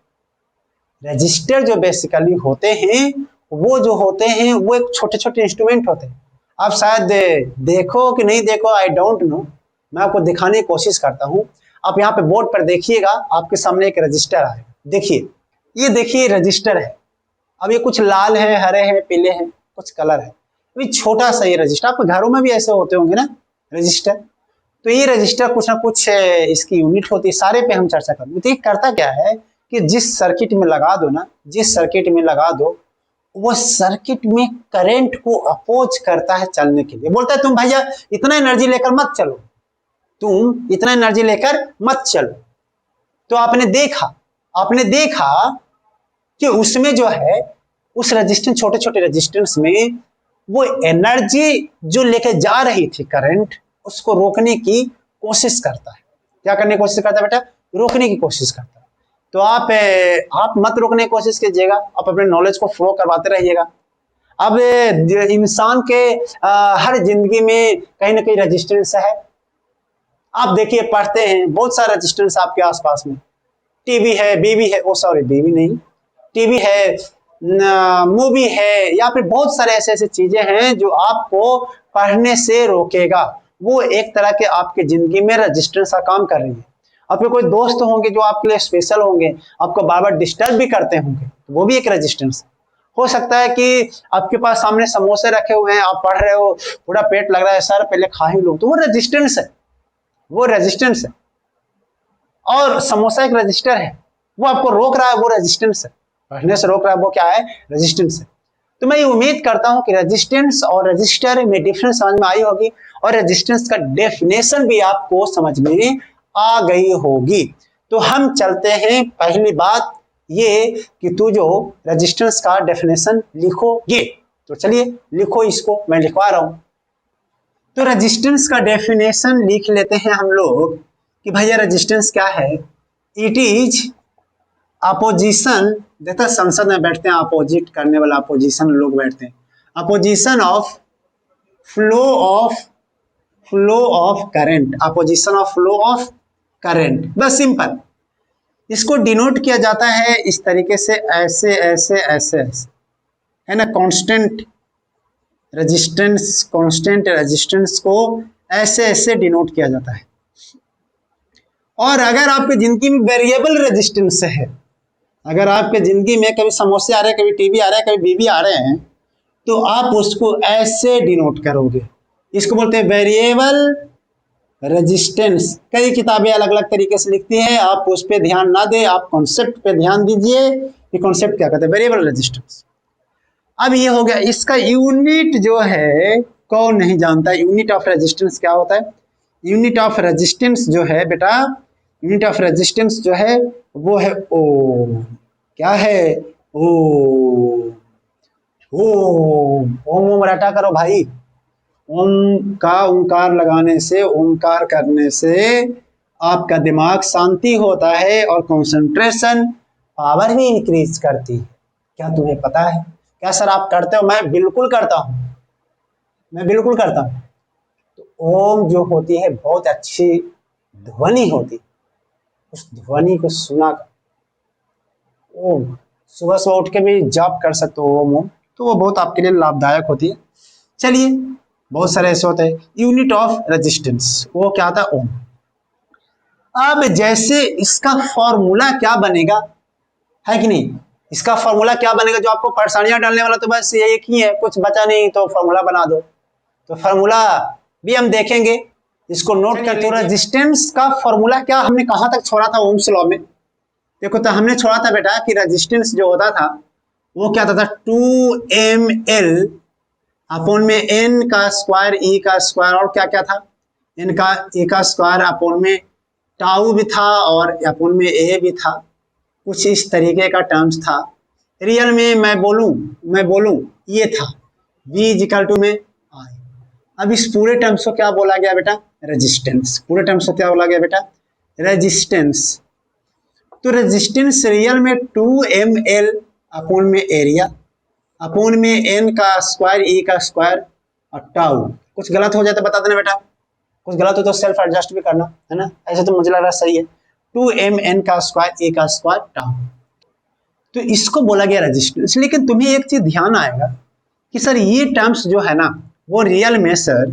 [SPEAKER 1] रजिस्टर जो बेसिकली होते हैं, वो जो होते हैं वो एक छोटे छोटे इंस्ट्रूमेंट होते हैं। आप शायद देखो कि नहीं देखो, आई डोंट नो, मैं आपको दिखाने की कोशिश करता हूँ। आप यहाँ पे बोर्ड पर देखिएगा, आपके सामने एक रजिस्टर आएगा। देखिए, ये देखिए रजिस्टर है। अब ये कुछ लाल है, हरे हैं, पीले हैं, कुछ कलर है। अभी छोटा सा ये रजिस्टर, आपके घरों में भी ऐसे होते होंगे ना रजिस्टर। तो ये रजिस्टर कुछ ना कुछ इसकी यूनिट होती है, सारे पे हम चर्चा करेंगे। तो ये करता क्या है कि जिस सर्किट में लगा दो ना, जिस सर्किट में लगा दो, वो सर्किट में करंट को अपोज करता है चलने के लिए। बोलता है तुम भैया इतना एनर्जी लेकर मत चलो, तुम इतना एनर्जी लेकर मत चलो। तो आपने देखा कि उसमें जो है, उस रेजिस्टेंस, छोटे छोटे रेजिस्टेंस में वो एनर्जी जो लेके जा रही थी करंट, उसको रोकने की कोशिश करता है। क्या करने की कोशिश करता है बेटा? रोकने की कोशिश करता है। तो आप मत रोकने की कोशिश कीजिएगा, आप अपने नॉलेज को फ्लो करवाते रहिएगा। अब इंसान के हर जिंदगी में कहीं ना कहीं रेजिस्टेंस है। आप देखिए, पढ़ते हैं, बहुत सारा रेजिस्टेंस आपके आसपास में। टीवी है, बीवी है, ओ सॉरी बीवी नहीं, टीवी है, मूवी है, या फिर बहुत सारे ऐसे ऐसे चीजें हैं जो आपको पढ़ने से रोकेगा। वो एक तरह के आपके जिंदगी में रेजिस्टेंस का काम कर रही है। आपके कोई दोस्त होंगे जो आपके लिए स्पेशल होंगे, आपको बार बार डिस्टर्ब भी करते होंगे, तो वो भी एक रेजिस्टेंस हो सकता है। कि आपके पास सामने समोसे रखे हुए हैं, आप पढ़ रहे हो, पूरा पेट लग रहा है, सर पहले खा ही लो, तो वो रेजिस्टेंस है, वो रेजिस्टेंस है। और समोसा एक रजिस्टर है, वो आपको रोक रहा है, वो रेजिस्टेंस है। पढ़ने से रोक रहा है, वो क्या है? रेजिस्टेंस है। तो मैं ये उम्मीद करता हूं कि रेजिस्टेंस और रजिस्टर में डिफरेंस समझ में आई होगी और रेजिस्टेंस का डेफिनेशन भी आपको समझ में आ गई होगी। तो हम चलते हैं, पहली बात ये कि तू जो रेजिस्टेंस का डेफिनेशन लिखोगे, तो चलिए लिखो, इसको मैं लिखवा रहा हूं। तो रेजिस्टेंस का डेफिनेशन लिख लेते हैं हम लोग कि भैया रेजिस्टेंस क्या है। इट इज अपोजिशन, देखते संसद में बैठते हैं अपोजिट करने वाला, अपोजिशन लोग बैठते हैं, opposition of flow of current, opposition of flow of current, बस सिंपल। इसको डिनोट किया जाता है इस तरीके से, ऐसे ऐसे ऐसे ऐसे, है ना। कांस्टेंट रेजिस्टेंस को ऐसे ऐसे डिनोट किया जाता है। और अगर आपकी जिंदगी में वेरिएबल रेजिस्टेंस है, अगर आपके जिंदगी में कभी समोसे आ रहे हैं, कभी टीवी आ रहा है, कभी बीबी आ रहे हैं, तो आप उसको ऐसे डिनोट करोगे, इसको बोलते हैं वेरिएबल रेजिस्टेंस। कई किताबें अलग अलग तरीके से लिखती हैं, आप उस पर ध्यान ना दें, आप कॉन्सेप्ट पे ध्यान दीजिए कि कॉन्सेप्ट क्या कहते हैं, वेरिएबल रेजिस्टेंस। अब ये हो गया, इसका यूनिट जो है कौन नहीं जानता, यूनिट ऑफ रेजिस्टेंस क्या होता है। यूनिट ऑफ रेजिस्टेंस जो है बेटा, यूनिट ऑफ रेजिस्टेंस जो है वो है ओम। क्या है? ओम। ओम रटा करो भाई। ओम का ओंकार लगाने से, ओंकार करने से आपका दिमाग शांति होता है और कंसंट्रेशन पावर भी इंक्रीज करती है। क्या तुम्हें पता है? क्या सर आप करते हो? मैं बिल्कुल करता हूं, मैं बिल्कुल करता हूं। तो ओम जो होती है बहुत अच्छी ध्वनि होती, उस ध्वनि को सुना कर ओम, सुबह सुबह उठ के भी जप कर सकते हो ओम, तो वो बहुत आपके लिए लाभदायक होती है। चलिए, बहुत सारे ऐसे होते हैं। यूनिट ऑफ रेजिस्टेंस वो क्या था? ओम। अब जैसे इसका फॉर्मूला क्या बनेगा, है कि नहीं, इसका फॉर्मूला क्या बनेगा जो आपको परेशानियां डालने वाला, तो बस ये एक ही है, कुछ बचा नहीं तो फॉर्मूला बना दो। तो फॉर्मूला भी हम देखेंगे, इसको नोट करते। तो रेजिस्टेंस का फॉर्मूला क्या, हमने कहां तक छोड़ा था ओम्स लॉ में? देखो, तो हमने छोड़ा था बेटा कि रेजिस्टेंस जो होता था वो क्या था 2ml अपॉन में n का स्क्वायर e का स्क्वायर, और क्या क्या था, n का e का स्क्वायर अपॉन में टाउ भी था और अपॉन में a भी था, कुछ इस तरीके का टर्म्स था। रियल में मैं बोलूं ये था v इक्वल टू में i। अब इस पूरे टर्म्स को क्या बोला गया बेटा? रेजिस्टेंस। पूरे टर्म्स को क्या बोला गया बेटा? रेजिस्टेंस। तो रेजिस्टेंस रियल में 2ml अपॉन में एरिया अपॉन में n का स्क्वायर e का स्क्वायर और टाउ। कुछ गलत हो जाए तो बता देना बेटा, कुछ गलत हो तो सेल्फ एडजस्ट भी करना, है ना। ऐसे तो मुझे लग रहा सही है, 2mn का स्क्वायर e का स्क्वायर टाउ। तो इसको बोला गया रेजिस्टेंस। लेकिन तुम्हें एक चीज ध्यान आएगा कि सर ये टर्म्स जो है ना वो रियल में सर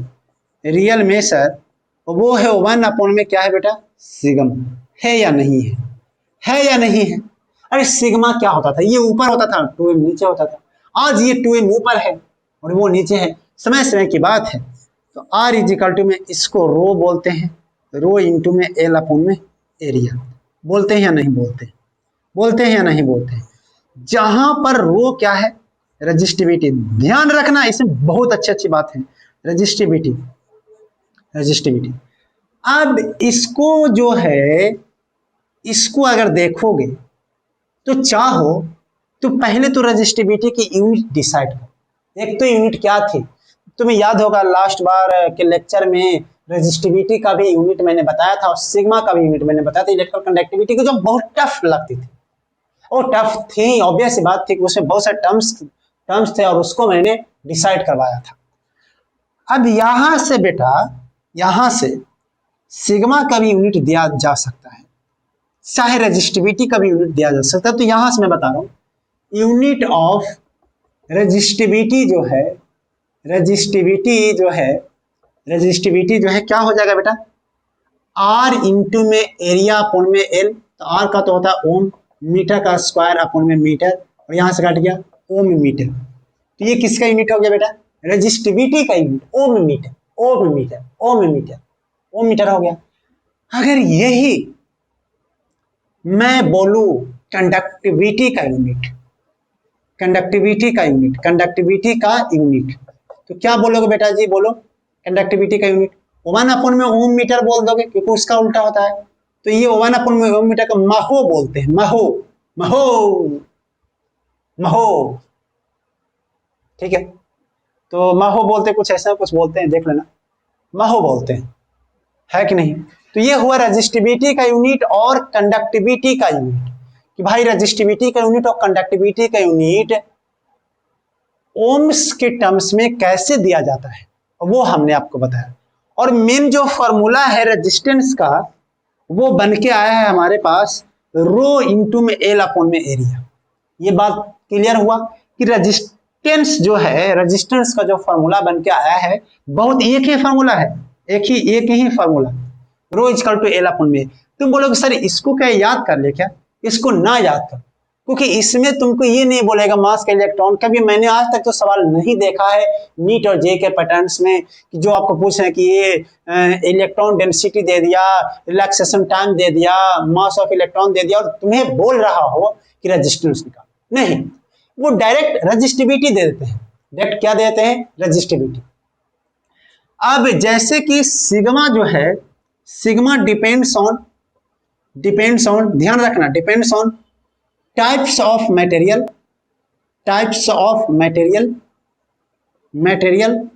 [SPEAKER 1] वो है 1 अपॉन में क्या है बेटा? सिग्मा। है या नहीं है? है या नहीं है? अरे सिग्मा क्या होता था? ये ऊपर होता था, 2m नीचे होता था। आज ये 2m ऊपर है और वो नीचे है, समय समय की बात है। तो r इज इक्वल टू में इसको रो बोलते हैं, रो इंटू में l अपॉन में एरिया। बोलते हैं या नहीं बोलते? बोलते हैं या नहीं बोलते? जहां पर रो क्या है? रजिस्टिविटी। ध्यान रखना, इसमें बहुत अच्छी बात है, रजिस्टिविटी। अब इसको जो है, इसको अगर देखोगे तो चाहो तो पहले तो रजिस्टिविटी की यूनिट डिसाइड करो। एक तो यूनिट क्या थी, तुम्हें याद होगा लास्ट बार के लेक्चर में रजिस्टिविटी का भी यूनिट मैंने बताया था और सिग्मा का भी यूनिट मैंने बताया था, इलेक्ट्रिकल कंडक्टिविटी को, जो बहुत टफ लगती थी। वो टफ थी, ऑब्वियस बात थी कि उसमें बहुत सारे टर्म्स थे और उसको मैंने डिसाइड करवाया था। अब यहां से बेटा, यहां से सिग्मा का भी यूनिट दिया जा सकता है, चाहे रेजिस्टिविटी का भी यूनिट दिया जा सकता है। तो यहां से मैं बता रहा हूं, यूनिट ऑफ रेजिस्टिविटी जो है क्या हो जाएगा बेटा? r इंटू में एरिया अपॉन में l। तो r का तो होता है ओम, मीटर का स्क्वायर अपॉन में मीटर, और यहां से कट गया ओम मीटर। तो ये किसका यूनिट हो गया बेटा? रेजिस्टिविटी का यूनिट, ओम मीटर हो गया। अगर यही मैं बोलूं कंडक्टिविटी का यूनिट, कंडक्टिविटी का यूनिट, कंडक्टिविटी का यूनिट। तो क्या बोलोगे बेटा जी, बोलो कंडक्टिविटी का यूनिट। 1 में ओम मीटर बोल दोगे क्योंकि उसका उल्टा होता है। तो ये 1 में ओम मीटर का महो बोलते हैं, महो, महो, महो, ठीक है। तो महो बोलते, कुछ ऐसा कुछ बोलते हैं, देख लेना, महो बोलते हैं, है कि नहीं। तो ये हुआ रजिस्टिविटी का यूनिट और कंडक्टिविटी का यूनिट, कि भाई रजिस्टिविटी का यूनिट और कंडक्टिविटी का यूनिट ओम्स के टर्म्स में कैसे दिया जाता है, वो हमने आपको बताया। और मेन जो फॉर्मूला है रेजिस्टेंस का, वो बन के आया है हमारे पास रो इंटू में एल अपॉन में एरिया। ये बात क्लियर हुआ कि रेजिस्टेंस जो है, रेजिस्टेंस का जो फॉर्मूला बन के आया है, बहुत एक ही फॉर्मूला है, एक ही formula, rho equal to L upon में। तुम बोलोगे सर इसको क्या याद कर ले क्या, इसको ना याद कर, क्योंकि इसमें तुमको ये नहीं बोलेगा मास का इलेक्ट्रॉन। कभी मैंने आज तक तो सवाल नहीं देखा है नीट और जे के पैटर्न्स में कि जो आपको पूछ रहे हैं कि ये इलेक्ट्रॉन डेंसिटी दे दिया, रिलैक्सेशन टाइम दे दिया, मास ऑफ इलेक्ट्रॉन दे दिया और तुम्हें बोल रहा हो कि रेजिस्टेंस निकाल। नहीं, वो डायरेक्ट रेजिस्टिविटी दे देते हैं। डायरेक्ट क्या देते हैं, रेजिस्टिविटी। अब जैसे कि सिग्मा जो है, सिग्मा डिपेंड्स ऑन, ध्यान रखना, depends on types of material, material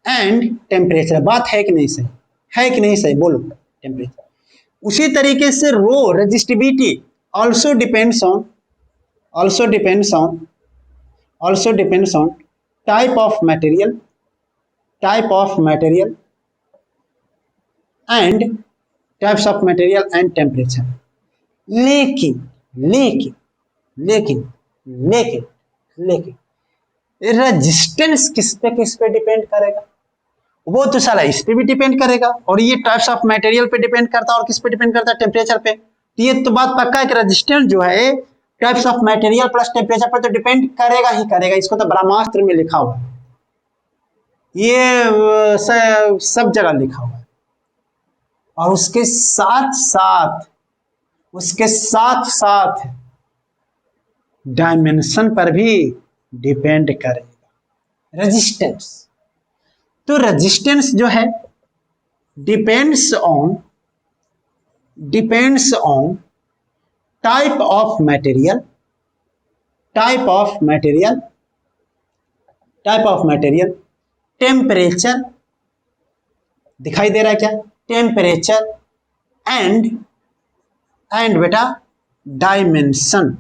[SPEAKER 1] and temperature. बात है कि नहीं सही, है कि नहीं सही, बोलो टेम्परेचर। उसी तरीके से rho resistivity also depends on type of material and types of material and temperature. लेकिन रेजिस्टेंस किस पे डिपेंड करेगा, वो तो साला इस पे भी डिपेंड करेगा, और ये टाइप्स ऑफ मटेरियल पे डिपेंड करता है, और किस पे डिपेंड करता है, टेम्परेचर पे। तो ये तो बात पक्का है कि रेजिस्टेंस जो है types of material plus temperature पर तो डिपेंड करेगा ही करेगा। इसको तो ब्रह्मास्त्र में लिखा हुआ है, ये सब जगह लिखा हुआ है। और उसके साथ साथ डायमेंशन पर भी डिपेंड करेगा रेजिस्टेंस। तो रेजिस्टेंस जो है depends on type of material, temperature, दिखाई दे रहा है क्या, टेम्परेचर एंड बेटा डायमेंशन,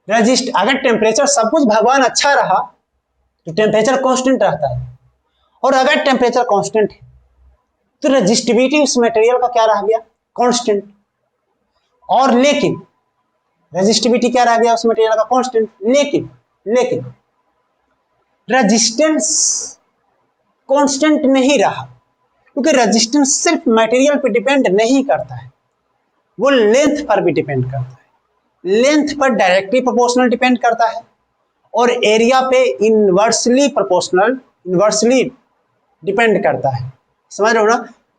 [SPEAKER 1] रजिस्ट। अगर टेम्परेचर सब कुछ भगवान अच्छा रहा तो टेम्परेचर कांस्टेंट रहता है, और अगर टेम्परेचर कांस्टेंट है तो रेजिस्टिविटी उस मटेरियल का क्या रह गया, कांस्टेंट। और लेकिन रेजिस्टिविटी क्या रह गया उस मटेरियल का, कांस्टेंट। लेकिन रेजिस्टेंस कांस्टेंट नहीं रहा, क्योंकि रेजिस्टेंस सिर्फ मटेरियल पे डिपेंड नहीं करता है, वो लेंथ पर भी डिपेंड करता है। लेंथ पर डायरेक्टली प्रोपोर्शनल डिपेंड करता है, और एरिया पे इनवर्सली डिपेंड करता है। समझ रहे हो ना।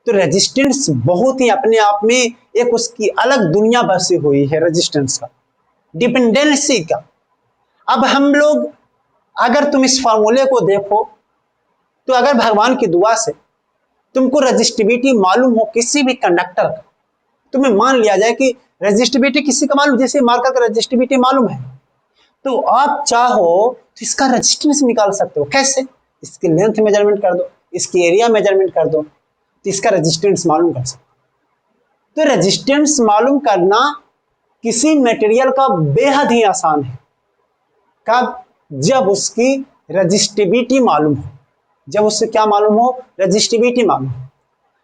[SPEAKER 1] तो रेजिस्टेंस बहुत ही अपने आप में एक उसकी अलग दुनिया बसी हुई है, रेजिस्टेंस का, डिपेंडेंसी का। अब हम लोग, अगर तुम इस फॉर्मूले को देखो तो अगर भगवान की दुआ से तुमको रेजिस्टिविटी मालूम हो किसी भी कंडक्टर का, तुम्हें मान लिया जाए कि रेजिस्टिविटी किसी का मालूम, जैसे मार्कर का रेजिस्टिविटी मालूम है, तो आप चाहो तो इसका रेजिस्टेंस निकाल सकते हो। कैसे, इसकी लेंथ मेजरमेंट कर दो, इसकी एरिया मेजरमेंट कर दो, तो इसका रेजिस्टेंस मालूम कर सकते हो। तो रेजिस्टेंस मालूम करना किसी मटेरियल का बेहद ही आसान है। कब, जब उसकी रेजिस्टिविटी मालूम हो, जब उससे क्या मालूम हो, रेजिस्टिविटी मालूम हो।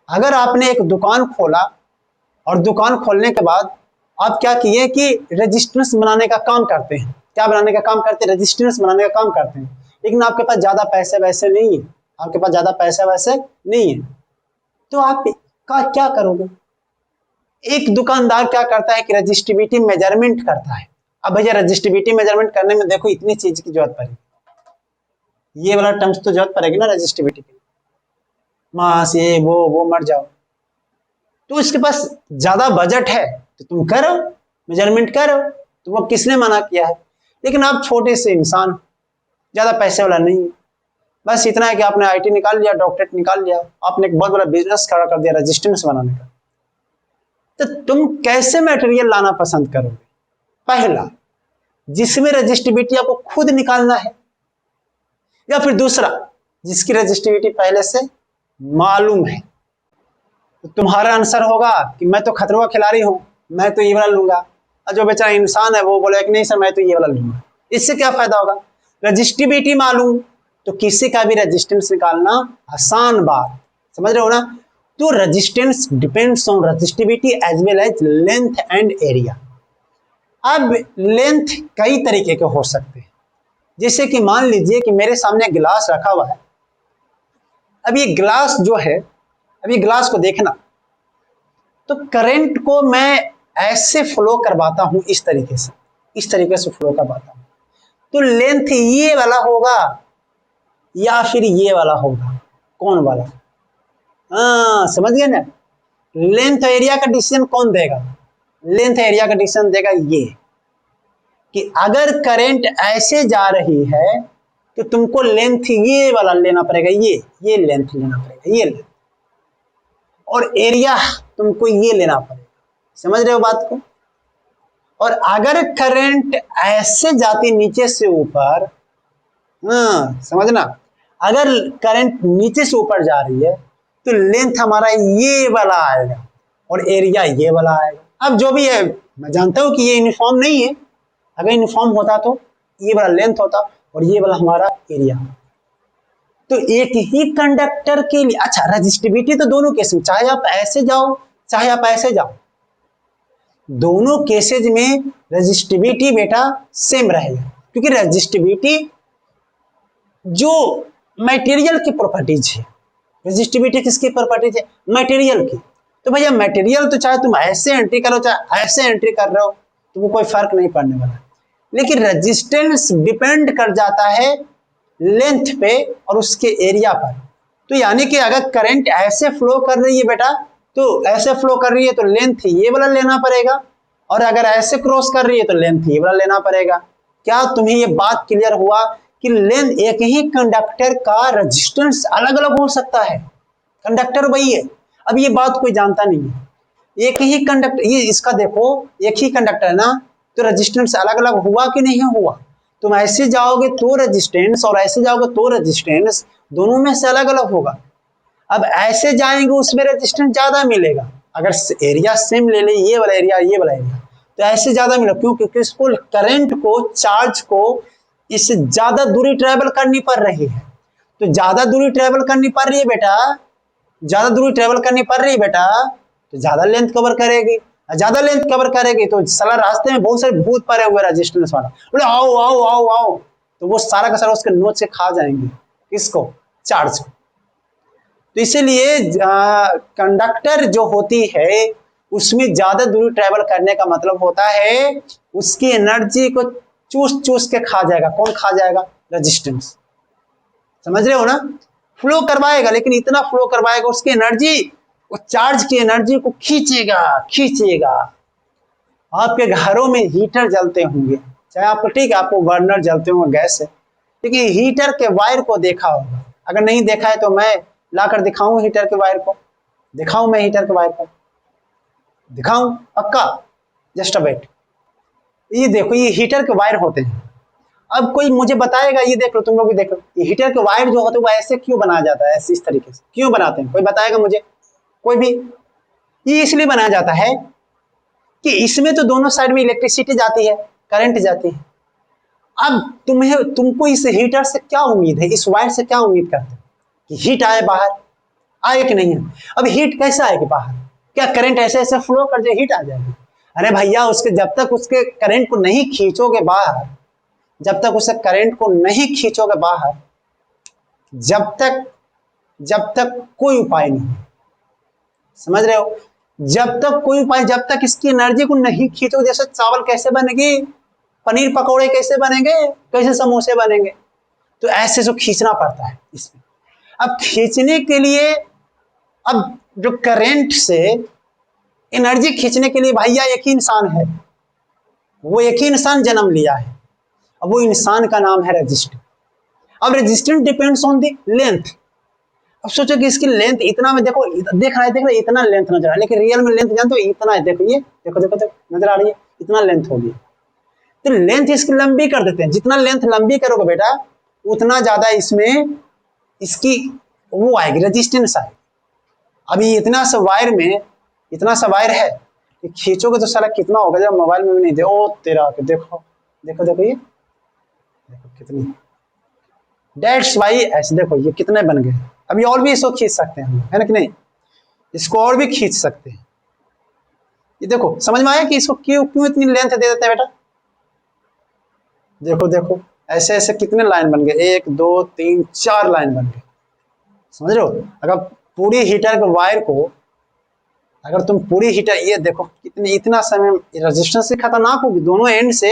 [SPEAKER 1] अगर आपने एक दुकान खोला और दुकान खोलने के बाद आप क्या किए कि रेजिस्टेंस बनाने का काम करते हैं, क्या बनाने का काम करते हैं, रेजिस्टेंस बनाने का काम करते हैं, लेकिन आपके पास ज्यादा पैसे वैसे नहीं है, तो आप क्या करोगे। एक दुकानदार क्या करता है कि रेजिस्टिविटी मेजरमेंट करता है। अब भैया रेजिस्टिविटी मेजरमेंट करने में देखो इतनी चीज की जरूरत पड़ेगी, ये वाला टर्म्स तो जरूरत पड़ेगी ना रेजिस्टिविटी की, मास ये वो मर जाओ। तो इसके पास ज्यादा बजट है तो तुम करो, मेजरमेंट करो, तुमको किसने मना किया है? लेकिन आप छोटे से इंसान, ज्यादा पैसे वाला नहीं, बस इतना है कि आपने आईटी निकाल लिया, डॉक्टरेट निकाल लिया, आपने एक बहुत बड़ा बिजनेस खड़ा कर दिया रेजिस्टेंस बनाने का, तो तुम कैसे मटेरियल लाना पसंद करोगे? पहला, जिसमें रजिस्टिविटी आपको खुद निकालना है, या फिर दूसरा जिसकी रजिस्टिविटी पहले से मालूम है। तो तुम्हारा आंसर होगा कि मैं तो खतरवा खिलाड़ी हूं, मैं तो ये वाला लूंगा, और जो बेचारा इंसान है वो बोले कि नहीं सर मैं तो ये वाला लूंगा। इससे क्या फायदा होगा? रजिस्टिविटी मालूम तो किसी का भी रेजिस्टेंस निकालना आसान बात, समझ रहे हो ना? तो resistance depends on resistivity as well as length and area. अब लेंथ कई तरीके के हो सकते हैं, जैसे कि मान लीजिए कि मेरे सामने गिलास रखा हुआ है। अब ये गिलास जो है, अब ये गिलास को देखना, तो करंट को मैं ऐसे फ्लो करवाता हूं, इस तरीके से फ्लो करवाता हूं, तो लेंथ ये वाला होगा या फिर ये वाला होगा? कौन वाला? हाँ समझ गए ना? लेंथ एरिया का डिसीजन कौन देगा? लेंथ एरिया का डिसीजन देगा ये, कि अगर करंट ऐसे जा रही है तो तुमको लेंथ ये वाला लेना पड़ेगा, ये लेंथ लेना पड़ेगा, ये लेंथ, और एरिया तुमको ये लेना पड़ेगा। समझ रहे हो बात को? और अगर करंट ऐसे जाती नीचे से ऊपर, हाँ समझना, अगर करंट नीचे से ऊपर जा रही है तो लेंथ हमारा ये वाला आएगा और एरिया ये वाला आएगा। अब जो भी है, मैं जानता हूं कि ये यूनिफॉर्म नहीं है, अगर यूनिफॉर्म होता तो ये वाला लेंथ होता और ये वाला हमारा एरिया। तो एक ही कंडक्टर के लिए, अच्छा रजिस्टिविटी तो दोनों केस में, चाहे आप ऐसे जाओ चाहे आप ऐसे जाओ, दोनों केसेज में रजिस्टिविटी बेटा सेम रहेगा, क्योंकि रजिस्टिविटी जो मटेरियल की प्रॉपर्टीज है, रजिस्टिविटी किसकी प्रॉपर्टीज है? मटेरियल की। तो भैया मटेरियल तो चाहे तुम ऐसे एंट्री करो चाहे ऐसे एंट्री कर रहे हो, तुमको कोई फर्क नहीं पड़ने वाला, लेकिन रेजिस्टेंस डिपेंड कर जाता है लेंथ पे और उसके एरिया पर। तो यानी कि अगर करंट ऐसे फ्लो कर रही है बेटा, तो ऐसे फ्लो कर रही है तो लेंथ ये वाला लेना पड़ेगा, और अगर ऐसे क्रॉस कर रही है तो लेंथ ये वाला लेना पड़ेगा। क्या तुम्हें ये बात क्लियर हुआ कि लेंथ, एक ही कंडक्टर का रेजिस्टेंस अलग अलग हो सकता है, कंडक्टर वही है। अब ये बात कोई जानता नहीं है, एक ही कंडक्टर, ये इसका देखो एक ही कंडक्टर है ना, तो रेजिस्टेंस अलग अलग हुआ कि नहीं हुआ? तुम ऐसे जाओगे तो रेजिस्टेंस और ऐसे जाओगे तो रेजिस्टेंस दोनों में से अलग अलग होगा। अब ऐसे जाएंगे उसमें रेजिस्टेंस ज्यादा मिलेगा, अगर एरिया सेम ले ले, ये वाला एरिया ये वाला एरिया, तो ऐसे ज्यादा मिलेगा। क्यों? क्योंकि इसको करंट को, चार्ज को इससे ज्यादा दूरी ट्रेवल करनी पड़ रही है। तो ज्यादा दूरी ट्रेवल करनी पड़ रही है बेटा, ज्यादा दूरी ट्रेवल करनी पड़ रही है बेटा, तो ज्यादा लेंथ कवर करेगी, ज्यादा लेंथ कवर करेगी तो साला रास्ते में बहुत सारे भूत पड़े हुए रेजिस्टेंस वाला, बोले आओ आओ आओ आओ, तो वो सारा का सारा उसके नोच से खा जाएंगे, किसको? चार्ज को। तो इसीलिए कंडक्टर जो होती है उसमें ज्यादा दूरी ट्रेवल करने का मतलब होता है उसकी एनर्जी को चूस चूस के खा जाएगा। कौन खा जाएगा? रेजिस्टेंस। समझ रहे हो ना? फ्लो करवाएगा, लेकिन इतना फ्लो करवाएगा उसकी एनर्जी, वो चार्ज की एनर्जी को खींचेगा खींचेगा। आपके घरों में हीटर जलते होंगे, चाहे आपको, ठीक है आपको बर्नर जलते होंगे गैस से, लेकिन हीटर के वायर को देखा होगा। अगर नहीं देखा है तो मैं लाकर दिखाऊं हीटर के वायर को, दिखाऊं मैं हीटर के वायर को, दिखाऊं पक्का? Just a wait. ये देखो ये हीटर के वायर होते हैं। अब कोई मुझे बताएगा, ये देख लो तुम लोग भी देख लो, ये हीटर के वायर जो होते हैं वो ऐसे क्यों बनाया जाता है? ऐसे इस तरीके से क्यों बनाते हैं? कोई बताएगा मुझे? कोई भी? ये इसलिए बनाया जाता है कि इसमें तो दोनों साइड में इलेक्ट्रिसिटी जाती है, करंट जाती है। अब तुमको इस हीटर से क्या उम्मीद है, इस वायर से क्या उम्मीद करते हो कि हीट आए बाहर? आए कि नहीं? अब हीट कैसे आएगी बाहर? क्या करंट ऐसे ऐसे फ्लो कर जाए हीट आ जाएगी? अरे भैया उसके, जब तक उसके करंट को नहीं खींचोगे बाहर, जब तक उसे करंट को नहीं खींचोगे बाहर, जब तक कोई उपाय नहीं। समझ रहे हो? जब तक कोई उपाय, जब तक इसकी एनर्जी को नहीं खींचोगे, जैसे चावल कैसे बनेगी, पनीर पकौड़े कैसे बनेंगे, कैसे समोसे बनेंगे, तो ऐसे जो खींचना पड़ता है इसमें। अब खींचने के लिए, अब जो करंट से एनर्जी खींचने के लिए भैया एक ही इंसान है, वो एक ही इंसान जन्म लिया है। अब वो इंसान का नाम है रेजिस्टेंस। अब resistance depends on the length. अब सोचो कि इसकी लेंथ इतना में देखो, देख रहा है इतना लेंथ नजर आ रहा है, लेकिन रियल में लेंथ जानते हो इतना है। देखो ये देखो नजर आ रही है, इतना लेंथ होगी। तो लेंथ इसकी लंबी कर देते हैं। जितना लेंथ लंबी करोगे बेटा उतना ज्यादा इसमें इसकी वो आएगी, रेजिस्टेंस आएगी। अभी इतना सा वायर है कि खींचोगे तो सारा कितना होगा, जब मोबाइल में भी नहीं दे। ओ तेरा देखो देखो देखो ये देखो कितनी, डेट्स वाई ऐसे देखो ये कितने बन गए। अभी और भी इसको खींच सकते हैं हम, है ना कि नहीं, इसको और भी खींच सकते हैं। ये देखो समझ में आया कि इसको क्यों इतनी लेंथ दे देते हैं बेटा। देखो देखो ऐसे ऐसे कितने लाइन बन गए, 1 2 3 4 लाइन बन गए, समझ रहे हो। अगर पूरी हीटर के वायर को, अगर तुम पूरी हीटर, ये देखो कितनी, इतना समय रेजिस्टेंस से खतरनाक होगी। दोनों एंड से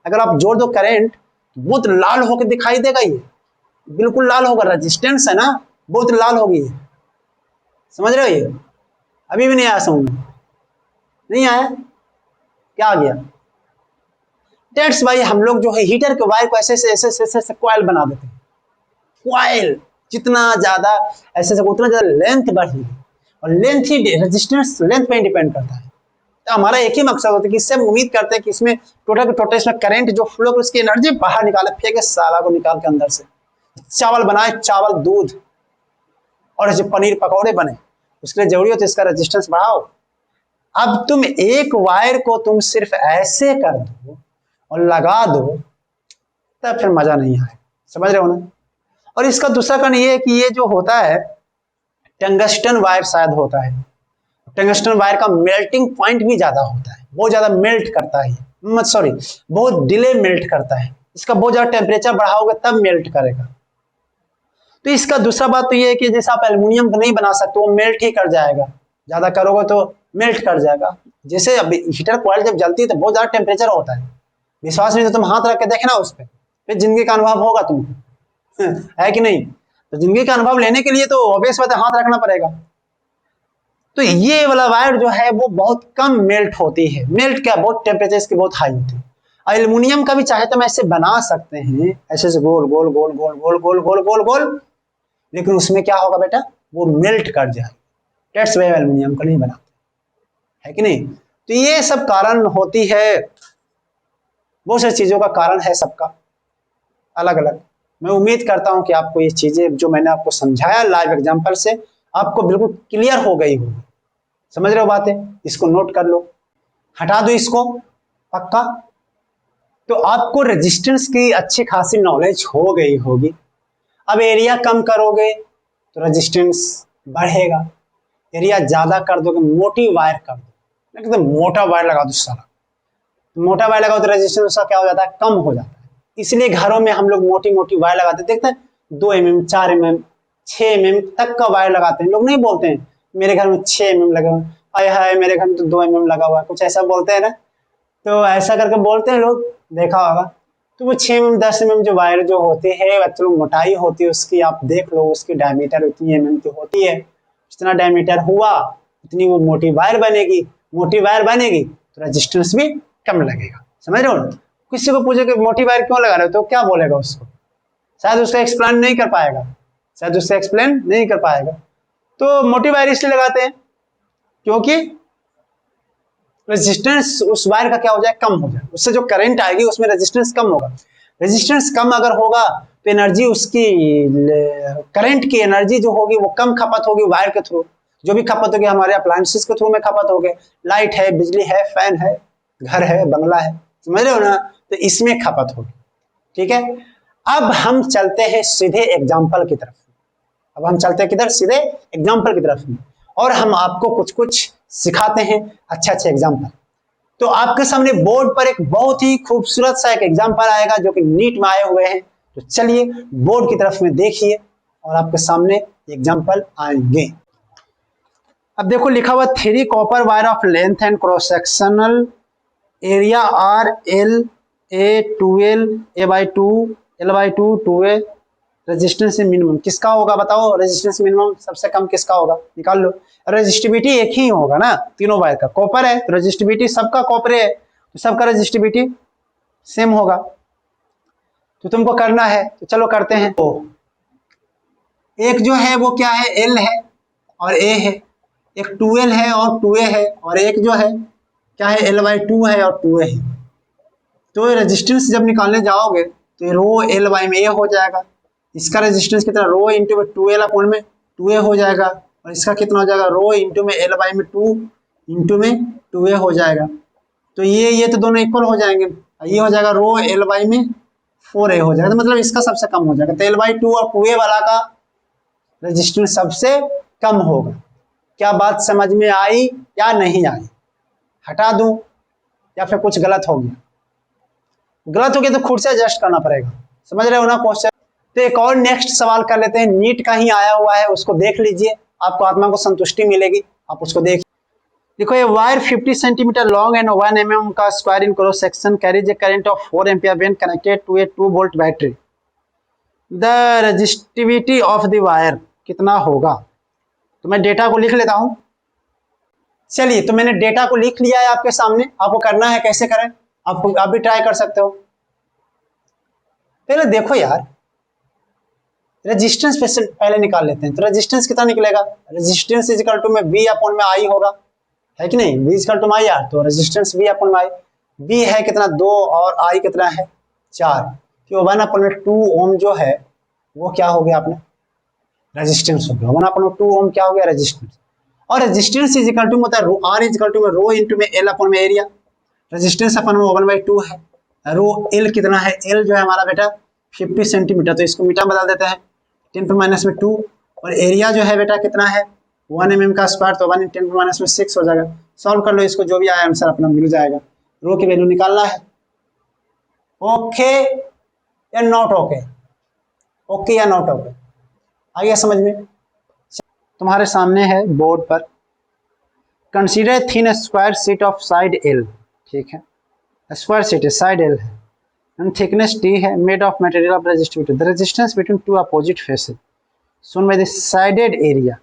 [SPEAKER 1] अगर आप जोड़ दो करंट, बहुत लाल होकर दिखाई देगा। ये बिल्कुल लाल होगा, रेजिस्टेंस है ना, बहुत लाल होगी। समझ रहे हो। ये अभी भी नहीं आया समझ में, नहीं आया, क्या आ गया। दैट्स वाई हम लोग जो है हीटर के वायर को ऐसे ऐसे कॉइल बना देते हैं। कॉइल जितना ज्यादा ऐसे उतना ज्यादा लेंथ बढ़ेगी, और लेंथ ही रेजिस्टेंस लेंथ पे डिपेंड करता है। तो हमारा एक ही मकसद होता है कि इससे हम उम्मीद करते हैं कि इसमें टोटल इसमें करंट जो फ्लो कर उसकी एनर्जी बाहर निकाले, फेंके साला को निकाल के अंदर से चावल बनाए, चावल दूध और ऐसे पनीर पकौड़े बने। उसके लिए जरूरी होता है इसका रेजिस्टेंस बढ़ाओ। अब तुम एक वायर को तुम सिर्फ ऐसे कर दो और लगा दो, तब फिर मजा नहीं आए। समझ रहे हो ना। और इसका दूसरा कारण ये है कि ये जो होता है टंगस्टन वायर शायद होता है। टंगस्टन वायर का मेल्टिंग पॉइंट भी ज्यादा होता है, बहुत ज्यादा मेल्ट करता है, बहुत डिले मेल्ट करता है। इसका बहुत ज्यादा टेम्परेचर बढ़ाओगे तब मेल्ट करेगा। तो इसका दूसरा बात तो ये है कि जैसे आप एल्युमिनियम का नहीं बना सकते, वो मेल्ट ही कर जाएगा, ज्यादा करोगे तो मेल्ट कर जाएगा। जैसे अब हीटर कॉइल जब जलती है तो बहुत ज्यादा टेम्परेचर होता है। विश्वास नहीं तो तुम हाथ रख के देखना उस पर, फिर जिंदगी का अनुभव होगा तुमको है कि नहीं। तो जिंदगी का अनुभव लेने के लिए तो ऑब्वियस बात है हाथ रखना पड़ेगा। तो ये वाला वायर जो है वो बहुत कम मेल्ट होती है। मेल्ट क्या, बहुत टेम्परेचर इसकी बहुत हाई होती है। एल्युमिनियम का भी चाहे तो हम ऐसे बना सकते हैं, ऐसे से गोल गोल गोल गोल गोल गोल गोल गोल गोल, लेकिन उसमें क्या होगा बेटा, वो मेल्ट कर जाएगा। दैट्स व्हाई एल्युमिनियम को नहीं बनाते, है कि नहीं। तो ये सब कारण होती है, बहुत सारी चीजों का कारण है सबका अलग अलग। मैं उम्मीद करता हूं कि आपको ये चीजें जो मैंने आपको समझाया लाइव एग्जांपल से आपको बिल्कुल क्लियर हो गई होगी। समझ रहे हो बातें, इसको नोट कर लो, हटा दो इसको पक्का। तो आपको रेजिस्टेंस की अच्छी खासी नॉलेज हो गई होगी। अब एरिया कम करोगे तो रेजिस्टेंस बढ़ेगा, एरिया ज्यादा कर दोगे, मोटी वायर कर दो, एकदम मोटा वायर लगा दो सारा, मोटा वायर लगाओ तो रेजिस्टेंस उसका क्या हो जाता है, कम हो जाता है। इसलिए घरों में हम लोग मोटी मोटी वायर लगाते, देखते हैं 2 mm 4 mm 6 mm तक का वायर लगाते हैं। लोग नहीं बोलते हैं मेरे घर में 6 mm लगा हुआ है, हाय हाय मेरे घर में तो 2 mm लगा हुआ है, कुछ ऐसा बोलते हैं ना। तो ऐसा करके बोलते हैं लोग, देखा होगा। तो वो 6 mm 10 mm जो वायर जो होते हैं, चलो मोटाई होती है उसकी, आप देख लो उसकी डायमीटर उतनी mm की होती है, जितना डायमीटर हुआ उतनी वो मोटी वायर बनेगी। मोटी वायर बनेगी तो रेजिस्टेंस भी कम लगेगा। समझ रहे हो। किसी को पूछे कि मोटी वायर क्यों लगा रहे हो तो क्या बोलेगा उसको, शायद उसका एक्सप्लेन नहीं कर पाएगा, शायद उससे एक्सप्लेन नहीं कर पाएगा। तो मोटी वायर इसलिए लगाते हैं क्योंकि रेजिस्टेंस उस वायर का क्या हो जाए, कम हो जाए, उससे जो करंट आएगी उसमें रेजिस्टेंस कम होगा। रेजिस्टेंस कम अगर होगा तो एनर्जी उसकी, करंट की एनर्जी जो होगी वो कम खपत होगी वायर के थ्रू। जो भी खपत होगी हमारे अप्लायंसेस के थ्रू में खपत होगी, लाइट है, बिजली है, फैन है, घर है, बंगला है, समझ रहे हो ना। तो इसमें खपत होगी, ठीक है। अब हम चलते हैं सीधे एग्जाम्पल की तरफ। अब हम चलते हैं किधर, सीधे एग्जाम्पल की तरफ में, और हम आपको कुछ कुछ सिखाते हैं अच्छे अच्छे एग्जाम्पल। तो आपके सामने बोर्ड पर एक बहुत ही खूबसूरत सा एक एग्जाम्पल आएगा जो कि नीट में आए हुए हैं। तो चलिए बोर्ड की तरफ में देखिए और आपके सामने एग्जाम्पल आएंगे। अब देखो लिखा हुआ 3 copper wire of length and cross sectional area R L A 2L A/2 L/2 2A resistance minimum किसका होगा बताओ। रेजिस्टेंस मिनिमम सबसे कम किसका होगा, निकाल लो। रेजिस्टिविटी एक ही होगा ना, तीनों वायर का कॉपर है तो रेजिस्टिविटी सबका कॉपर है, तो सबका रेजिस्टिविटी सेम होगा। तो तुमको करना है, तो चलो करते हैं। तो एक जो है वो क्या है, एल है और ए है, एक 2L है और 2A है, और एक जो है क्या है, L/2 है और 2A है। तो रेजिस्टेंस जब निकालने जाओगे तो ये रो एल बाई में ए हो जाएगा, इसका रेजिस्टेंस कितना रो इंटू में 2L अपॉन में 2A हो जाएगा, और इसका कितना हो जाएगा रो इंटू में L बाई में 2 इंटू में 2A हो जाएगा। तो ये तो दोनों इक्वल हो जाएंगे, ये हो जाएगा रो L बाई में 4A हो जाएगा, तो मतलब इसका सबसे कम हो जाएगा। तो L/2 और 2A वाला का रेजिस्टेंस सबसे कम होगा। क्या बात समझ में आई या नहीं आई? हटा दूं या फिर कुछ गलत हो गया? गलत हो गया तो खुद से एडजस्ट करना पड़ेगा, समझ रहे हो ना क्वेश्चन। तो एक और नेक्स्ट सवाल कर लेते हैं, नीट का ही आया हुआ है, उसको देख लीजिए, आपको आत्मा को संतुष्टि मिलेगी, आप उसको देख। देखो ये wire 50 centimetre long and 1 mm का square in cross section carries a current of 4 ampere when connected to a 2 volt battery. The resistivity of the wire कितना होगा? तो मैं डेटा को लिख लेता हूं। चलिए, तो मैंने डेटा को लिख लिया है आपके सामने, आपको करना है कैसे करें, आप भी ट्राई कर सकते हो। पहले देखो यार, रेजिस्टेंस पहले निकाल लेते हैं। तो रेजिस्टेंस कितना निकलेगा, रेजिस्टेंस इज इक्वल टू में V अपॉन में I होगा, है कि नहीं, V is equal to I R, तो रेजिस्टेंस V अपॉन में I, V है कितना 2 और I कितना है 4, तो 1 अपॉन में 2 ओम जो है वो क्या हो गया अपने रेजिस्टेंस हो गया, 1 अपॉन 2 ओम क्या हो गया रेजिस्टेंस। और रेजिस्टेंस इज इक्वल टू होता है R इज इक्वल टू में रो इंटू में L अपॉन में एरिया, रेजिस्टेंस अपन में 1/2 है, रो L कितना है, L जो है हमारा बेटा 50 सेंटीमीटर, तो इसको मीटर बदल देते हैं 10⁻², और एरिया जो है बेटा कितना है 1 mm का स्क्वायर, तो 1 × 10⁻6 हो जाएगा। सॉल्व कर लो इसको, जो भी आया आंसर अपना मिल जाएगा। रो की वैल्यू निकालना है। ओके या नॉट ओके? ओके या नॉट ओके? आ गया समझ में? तुम्हारे सामने है बोर्ड पर, consider thin square sheet of side L, ठीक है, स्क्वायर शीट है, साइड L है, and thickness T है, made of material of resistivity. The resistance between two opposite faces shown by the sided area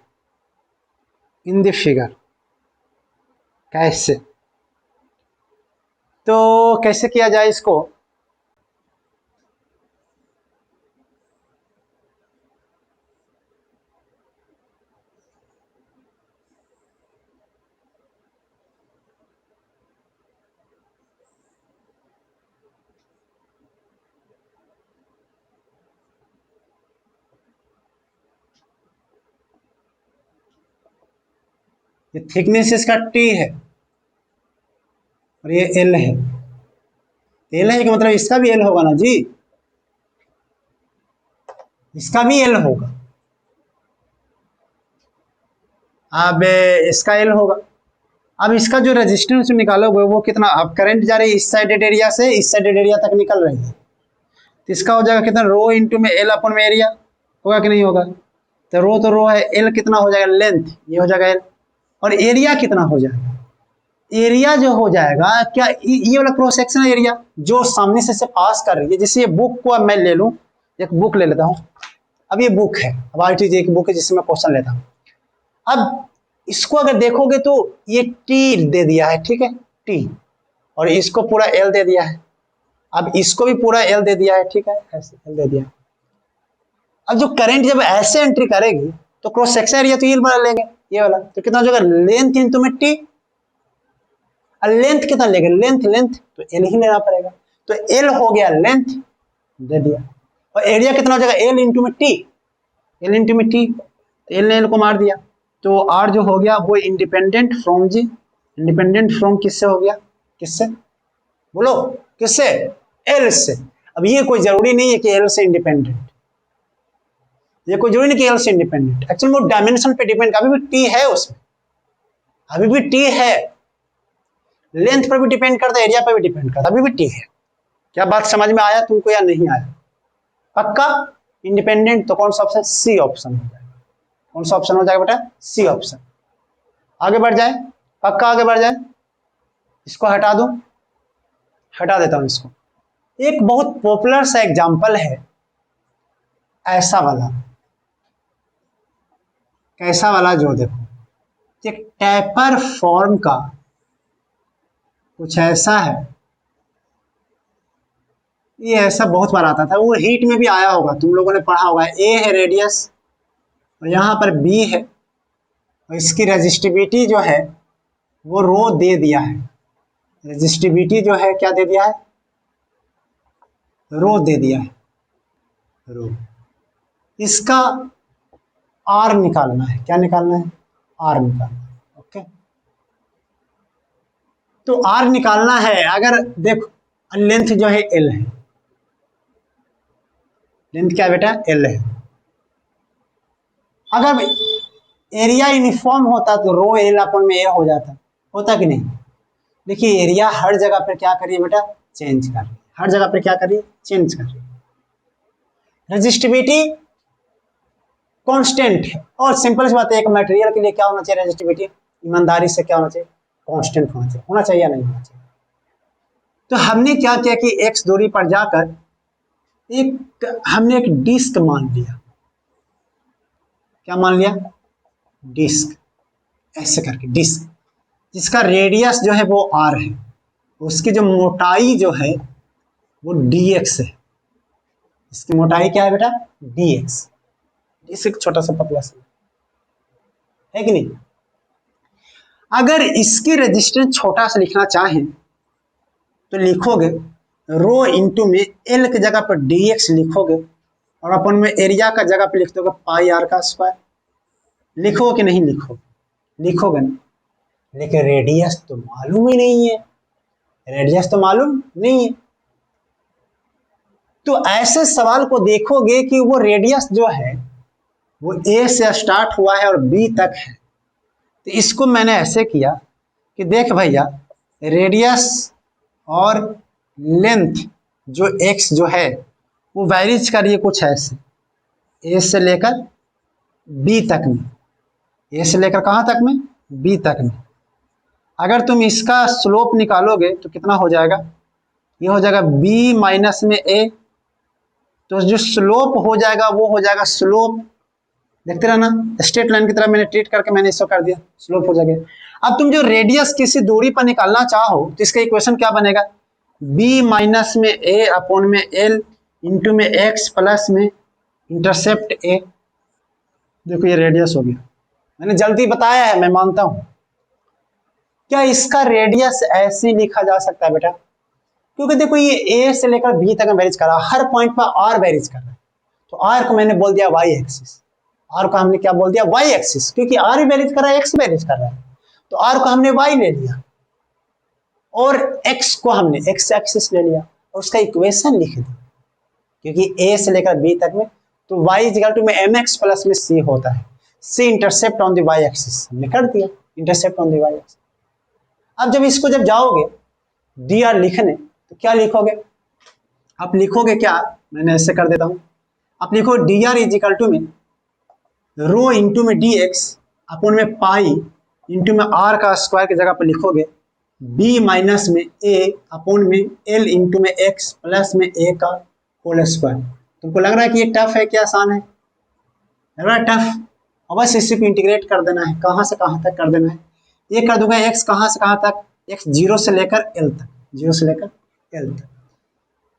[SPEAKER 1] in the figure. कैसे? तो कैसे किया जाए इसको? ये थिकनेस इसका T है और ये L है, L है कि मतलब इसका भी L होगा ना जी, इसका भी L होगा। अब इसका L होगा। अब इसका जो रेजिस्टेंस निकालोगे वो कितना, अब करंट जा रही है इस साइडेड एरिया से इस साइडेड एरिया तक निकल रही है, तो इसका हो जाएगा कितना रो इंटू में L अपॉन में एरिया, होगा कि नहीं होगा? तो रो है, L कितना हो जाएगा लेंथ, ये हो जाएगा L, और एरिया कितना हो जाएगा, एरिया जो हो जाएगा क्या, ये वाला क्रॉस सेक्शन एरिया जो सामने से पास कर रही है। जैसे ये बुक को अब मैं ले लूं, एक बुक ले लेता हूं, अब ये बुक है, अब आरटीज एक बुक है जिससे मैं क्वेश्चन लेता हूं। अब इसको अगर देखोगे तो ये T दे दिया है, ठीक है T, और इसको पूरा L दे दिया है, अब इसको भी पूरा L दे दिया है, ठीक है ऐसे L दे दिया। अब जो करंट जब ऐसे एंट्री करेगी तो क्रॉस सेक्शन एरिया तो ये वाला लेंगे, ये वाला, तो कितना हो जाएगा लेंथ इंटू में T, और लेंथ कितना लेंगे, लेंथ तो L ही लेना पड़ेगा, तो L हो गया लेंथ दे दिया, और एरिया कितना हो जाएगा L इंटू में T, L इंटू में T, तो L ने L को मार दिया, तो R जो हो गया वो इंडिपेंडेंट फ्रॉम जी, इंडिपेंडेंट फ्रॉम किससे हो गया, किससे बोलो, किससे, L से। अब ये कोई जरूरी नहीं है कि L से इंडिपेंडेंट, ये कोई जरूरी नहीं कि L से इंडिपेंडेंट, एक्चुअली वो डायमेंशन पे डिपेंड, अभी भी T है उसमें, अभी भी T है, लेंथ पर भी डिपेंड करता है, एरिया पर भी डिपेंड करता है, अभी भी T है। क्या बात समझ में आया तुमको या नहीं आया? पक्का इंडिपेंडेंट, तो कौन सा ऑप्शन, सी ऑप्शन हो जाएगा, कौन सा ऑप्शन हो जाएगा बेटा, सी ऑप्शन। आगे बढ़ जाए, पक्का आगे बढ़ जाए, इसको हटा दो, हटा देता हूं इसको। एक बहुत पॉपुलर सा एग्जांपल है ऐसा वाला, कैसा वाला, जो देखो एक टैपर फॉर्म का कुछ ऐसा है, ये ऐसा बहुत बार आता था, वो हीट में भी आया होगा, तुम लोगों ने पढ़ा होगा। ए है रेडियस और यहाँ पर बी है, और इसकी रेजिस्टिविटी जो है वो रो दे दिया है। रेजिस्टिविटी जो है क्या दे दिया है, रो दे दिया है, रो। इसका आर निकालना है, क्या निकालना है, आर निकालना है। ओके, तो आर निकालना है। अगर देखो लेंथ जो है एल है, लेंथ क्या बेटा, एल है। अगर एरिया यूनिफॉर्म होता तो रो एल अपन में ए हो जाता, होता कि नहीं। देखिए एरिया हर जगह पर क्या करिए बेटा, चेंज कर रही है, हर जगह पर क्या करिए, चेंज कर रही है। रेजिस्टिविटी कांस्टेंट है, और सिंपल सी बात है, एक मटेरियल के लिए क्या होना चाहिए, रेजिस्टिविटी ईमानदारी से क्या होना चाहिए, कांस्टेंट होना चाहिए या नहीं होना चाहिए। तो हमने क्या किया कि एक्स दूरी पर जाकर हमने एक डिस्क मान लिया। क्या मान लिया, डिस्क, ऐसे करके डिस्क, जिसका रेडियस जो है वो आर है, उसकी जो मोटाई जो है वो dx है। इसकी मोटाई क्या है बेटा, dx। इस एक छोटा सा पतला सा है कि नहीं। अगर इसकी रेजिस्टेंस छोटा सा लिखना चाहें तो लिखोगे रो इंटू में एल की जगह पर dx लिखोगे, और अपन में एरिया का जगह पे लिख दोगे पाई आर का स्क्वायर। लिखोगे कि नहीं लिखोगे, लिखोगे ना। लेकिन रेडियस तो मालूम ही नहीं है, रेडियस तो मालूम नहीं है। तो ऐसे सवाल को देखोगे कि वो रेडियस जो है वो ए से स्टार्ट हुआ है और बी तक है, तो इसको मैंने ऐसे किया कि देख भैया रेडियस और लेंथ जो एक्स जो है वो वैरीज करिए कुछ ऐसे, ए से लेकर बी तक में, ए से लेकर कहाँ तक में, बी तक में। अगर तुम इसका स्लोप निकालोगे तो कितना हो जाएगा, ये हो जाएगा बी माइनस में ए। तो जो स्लोप हो जाएगा वो हो जाएगा स्लोप, देखते रहना स्ट्रेट लाइन की तरह मैंने ट्रीट करके मैंने इसको कर दिया, स्लोप हो जाएगा। अब तुम जो रेडियस किसी दूरी पर निकालना चाहो तो इसका इक्वेशन क्या बनेगा, b माइनस में a अपॉन में l इंटू में x प्लस में इंटरसेप्ट a। देखो ये रेडियस हो गया, मैंने जल्दी बताया है मैं मानता हूं। क्या इसका रेडियस ऐसे लिखा जा सकता है बेटा, क्योंकि देखो ये a से लेकर b तक वेरीज कर रहा है, हर पॉइंट पर r वेरीज कर रहा है। तो r को मैंने बोल दिया y एक्सिस, r को हमने क्या बोल दिया, y एक्सिस, क्योंकि r भी वेरीज कर रहा है, x वेरीज कर रहा है, तो r को हमने y ले लिया और x को हमने x एक्सिस ले लिया और उसका इक्वेशन लिख दिया, क्योंकि a से लेकर b तक में। तो y इक्वल टू में mx प्लस में c होता है, c intercept on the y axis हमने कर दिया, intercept on the y axis. अब जब इसको जब जाओगे dr लिखने तो क्या लिखोगे, आप लिखोगे क्या, मैंने ऐसे कर देता हूं, आप लिखो dr इज इक्वल टू में रो इंटू में dx अपन में पाई इंटू में r का स्क्वायर की जगह पर लिखोगे b माइनस में a अपोन में l इंटू में x प्लस में a का होल स्क्वायर। तुमको लग रहा है कि ये टफ है क्या आसान है, लग रहा है टफ। अब बस इसी को इंटीग्रेट कर देना है, कहाँ से कहाँ तक कर देना है, ये कर दूंगा x कहाँ से कहाँ तक, x 0 से लेकर l तक, 0 से लेकर l तक।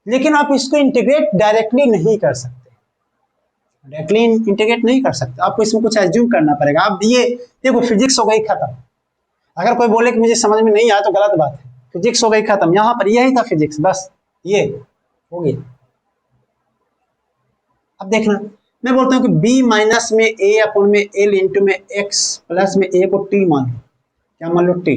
[SPEAKER 1] लेकिन आप इसको इंटीग्रेट डायरेक्टली नहीं कर सकते, डायरेक्टली इंटीग्रेट नहीं कर सकते, आपको इसमें कुछ एज्यूम करना पड़ेगा। आप ये देखो फिजिक्स हो गई खत्म, अगर कोई बोले कि मुझे समझ में नहीं आया तो गलत बात है, फिजिक्स हो गई खत्म, यहाँ पर यही था फिजिक्स, बस ये हो गया। अब देखना मैं बोलता हूँ कि b माइनस में a अपॉन में l इंटू में x प्लस में a को t मान लो, क्या मान लो t।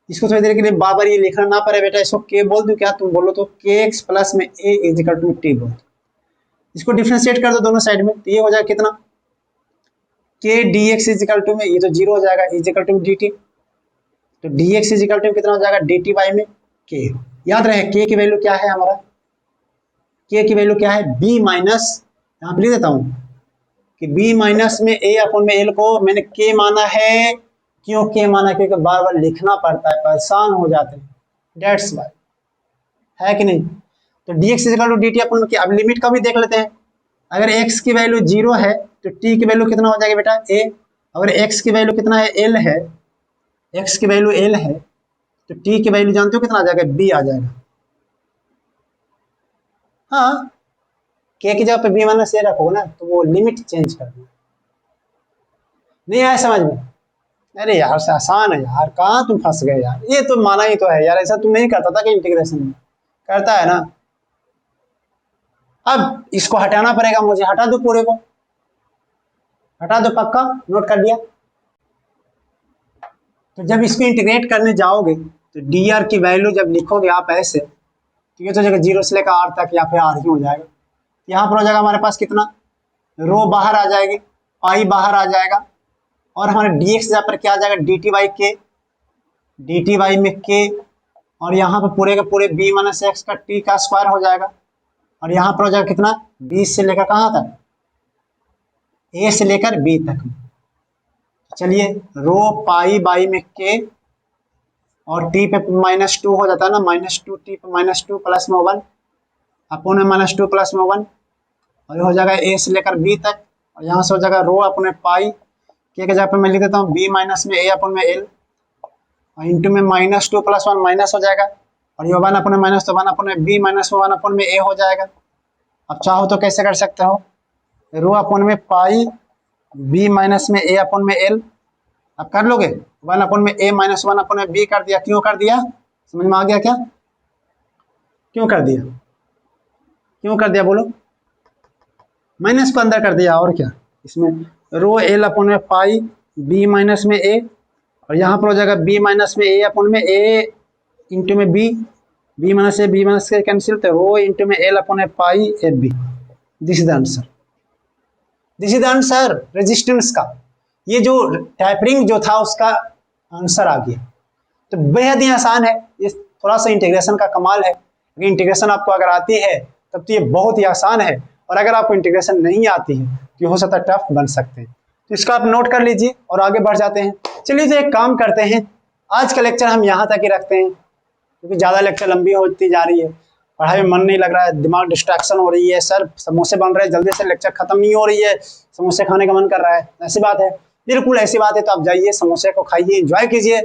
[SPEAKER 1] इसको थोड़ी देर के लिए बार बार ये लिखना ना पड़े बेटा, इसको k बोल दो, क्या तुम बोलो तो kx प्लस में a is equal to t बोल दो। इसको डिफरेंशिएट कर दो दोनों साइड में, तो ये हो जाएगा कितना, k dx is equal to में ये तो 0 हो जाएगा, इज इक्वल टू dt, तो dx इज इक्वल टू कितना हो जाएगा, dt बाई में k। याद रहे k की वैल्यू क्या है हमारा, k की वैल्यू क्या है, b माइनस, यहाँ पे लिख देता हूँ कि b माइनस में a अपॉन में l को मैंने k माना है। क्यों k माना, क्योंकि बार बार लिखना पड़ता है, परेशान हो जाते हैं, डेट्स वाई, है कि नहीं। तो dx is equal to dt upon में, अब लिमिट का भी देख लेते हैं। अगर x की वैल्यू 0 है तो t की वैल्यू कितना हो जाएगा बेटा, a। अगर x की वैल्यू कितना है, l है, x की वैल्यू l है, तो t की वैल्यू जानते हो कितना आ जाएगा, b आ जाएगा। हाँ, के की जगह पे बी माइनस ए रखोगे ना तो वो लिमिट चेंज कर दो। नहीं आया समझ में? अरे यार से आसान है यार, कहाँ तुम फंस गए यार, ये तो माना ही तो है यार, ऐसा तुम नहीं करता था कि इंटीग्रेशन में करता है ना। अब इसको हटाना पड़ेगा मुझे, हटा दो पूरे को, हटा दो, पक्का नोट कर दिया। तो जब इसको इंटीग्रेट करने जाओगे तो डी आर की वैल्यू जब लिखोगे आप ऐसे, तो ये तो जगह 0 से लेकर आर तक या फिर आर ही हो जाएगा। यहाँ पर हो जाएगा हमारे पास कितना, रो बाहर आ जाएगी, पाई बाहर आ जाएगा, और हमारे डी एक्स जहाँ पर क्या आ जाएगा, डी टी वाई के, डी टी वाई में के, और यहाँ पर पूरे के पूरे बी माइनस एक्स का टी का स्क्वायर हो जाएगा, और यहाँ पर हो जाएगा कितना, 20 से लेकर कहाँ तक, ए से लेकर बी तक। चलिए रो पाई बाई में के और टी पे -2 हो जाता है ना, -2 टी पे -2 प्लस में 1 अपने -2 प्लस में 1, और ये हो जाएगा ए से लेकर बी तक, और यहाँ से हो जाएगा रो अपने पाई के जगह पर मैं लिख देता हूँ बी माइनस में ए अपन में एल, और इंटू में -2 प्लस 1 माइनस हो जाएगा, और ये 1 अपने माइनस तो 1 अपने बी माइनस में 1 अपन में ए हो जाएगा। अब चाहो तो कैसे कर सकते हो, रो अपन में पाई बी माइनस में ए अपन में एल, अब कर लोगे 1 अपन में ए माइनस 1 अपन में बी कर दिया। क्यों कर दिया, समझ में आ गया क्या, क्यों कर दिया, क्यों कर दिया बोलो, माइनस को अंदर कर दिया और क्या। इसमें रो एल अपन में पाई बी माइनस में ए, और यहाँ पर हो जाएगा बी माइनस में ए अपन में ए इंटू में B, B minus A B minus के कैंसिल, तो रो इंटू में एल अपन में pi A B. This is the answer, this is the answer resistance का। ये जो टैपरिंग जो था उसका आंसर आ गया। तो बेहद ही आसान है, ये थोड़ा सा इंटीग्रेशन का कमाल है, क्योंकि इंटीग्रेशन आपको अगर आती है तब तो ये बहुत ही आसान है, और अगर आपको इंटीग्रेशन नहीं आती है तो हो सकता है टफ बन सकते हैं। तो इसको आप नोट कर लीजिए और आगे बढ़ जाते हैं। चलिए तो एक काम करते हैं, आज का लेक्चर हम यहाँ तक ही रखते हैं, क्योंकि ज़्यादा लेक्चर लंबी होती जा रही है, पढ़ाई में मन नहीं लग रहा है, दिमाग डिस्ट्रैक्शन हो रही है, सर समोसे बन रहे हैं, जल्दी से लेक्चर खत्म नहीं हो रही है, समोसे खाने का मन कर रहा है, ऐसी बात है, बिल्कुल ऐसी बात है। तो आप जाइए समोसे को खाइए, एंजॉय कीजिए,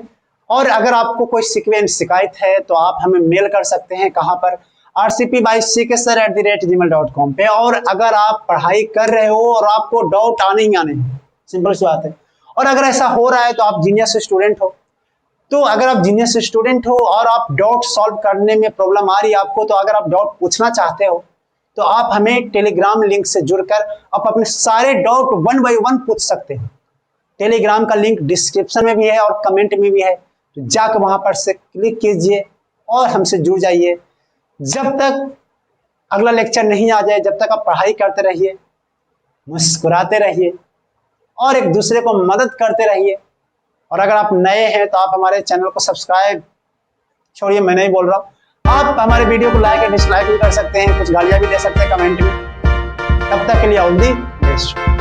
[SPEAKER 1] और अगर आपको कोई शिकायत है तो आप हमें मेल कर सकते हैं, कहाँ पर, rcp22ck@gmail.com पे। और अगर आप पढ़ाई कर रहे हो और आपको डाउट आने ही आने, सिंपल सी बात है, और अगर ऐसा हो रहा है तो आप जीनियस स्टूडेंट हो, तो अगर आप जीनियस स्टूडेंट हो और आप डाउट सॉल्व करने में प्रॉब्लम आ रही है आपको, तो अगर आप डाउट पूछना चाहते हो तो आप हमें टेलीग्राम लिंक से जुड़कर आप अपने सारे डाउट 1 बाय 1 पूछ सकते हैं। टेलीग्राम का लिंक डिस्क्रिप्शन में भी है और कमेंट में भी है, तो जाकर वहां पर से क्लिक कीजिए और हमसे जुड़ जाइए। जब तक अगला लेक्चर नहीं आ जाए, जब तक आप पढ़ाई करते रहिए, मुस्कुराते रहिए और एक दूसरे को मदद करते रहिए। और अगर आप नए हैं तो आप हमारे चैनल को सब्सक्राइब, छोड़िए मैं नहीं बोल रहा हूँ, आप हमारे वीडियो को लाइक या डिसलाइक भी कर सकते हैं, कुछ गालियां भी दे सकते हैं कमेंट में। तब तक के लिए ऑल दी बेस्ट।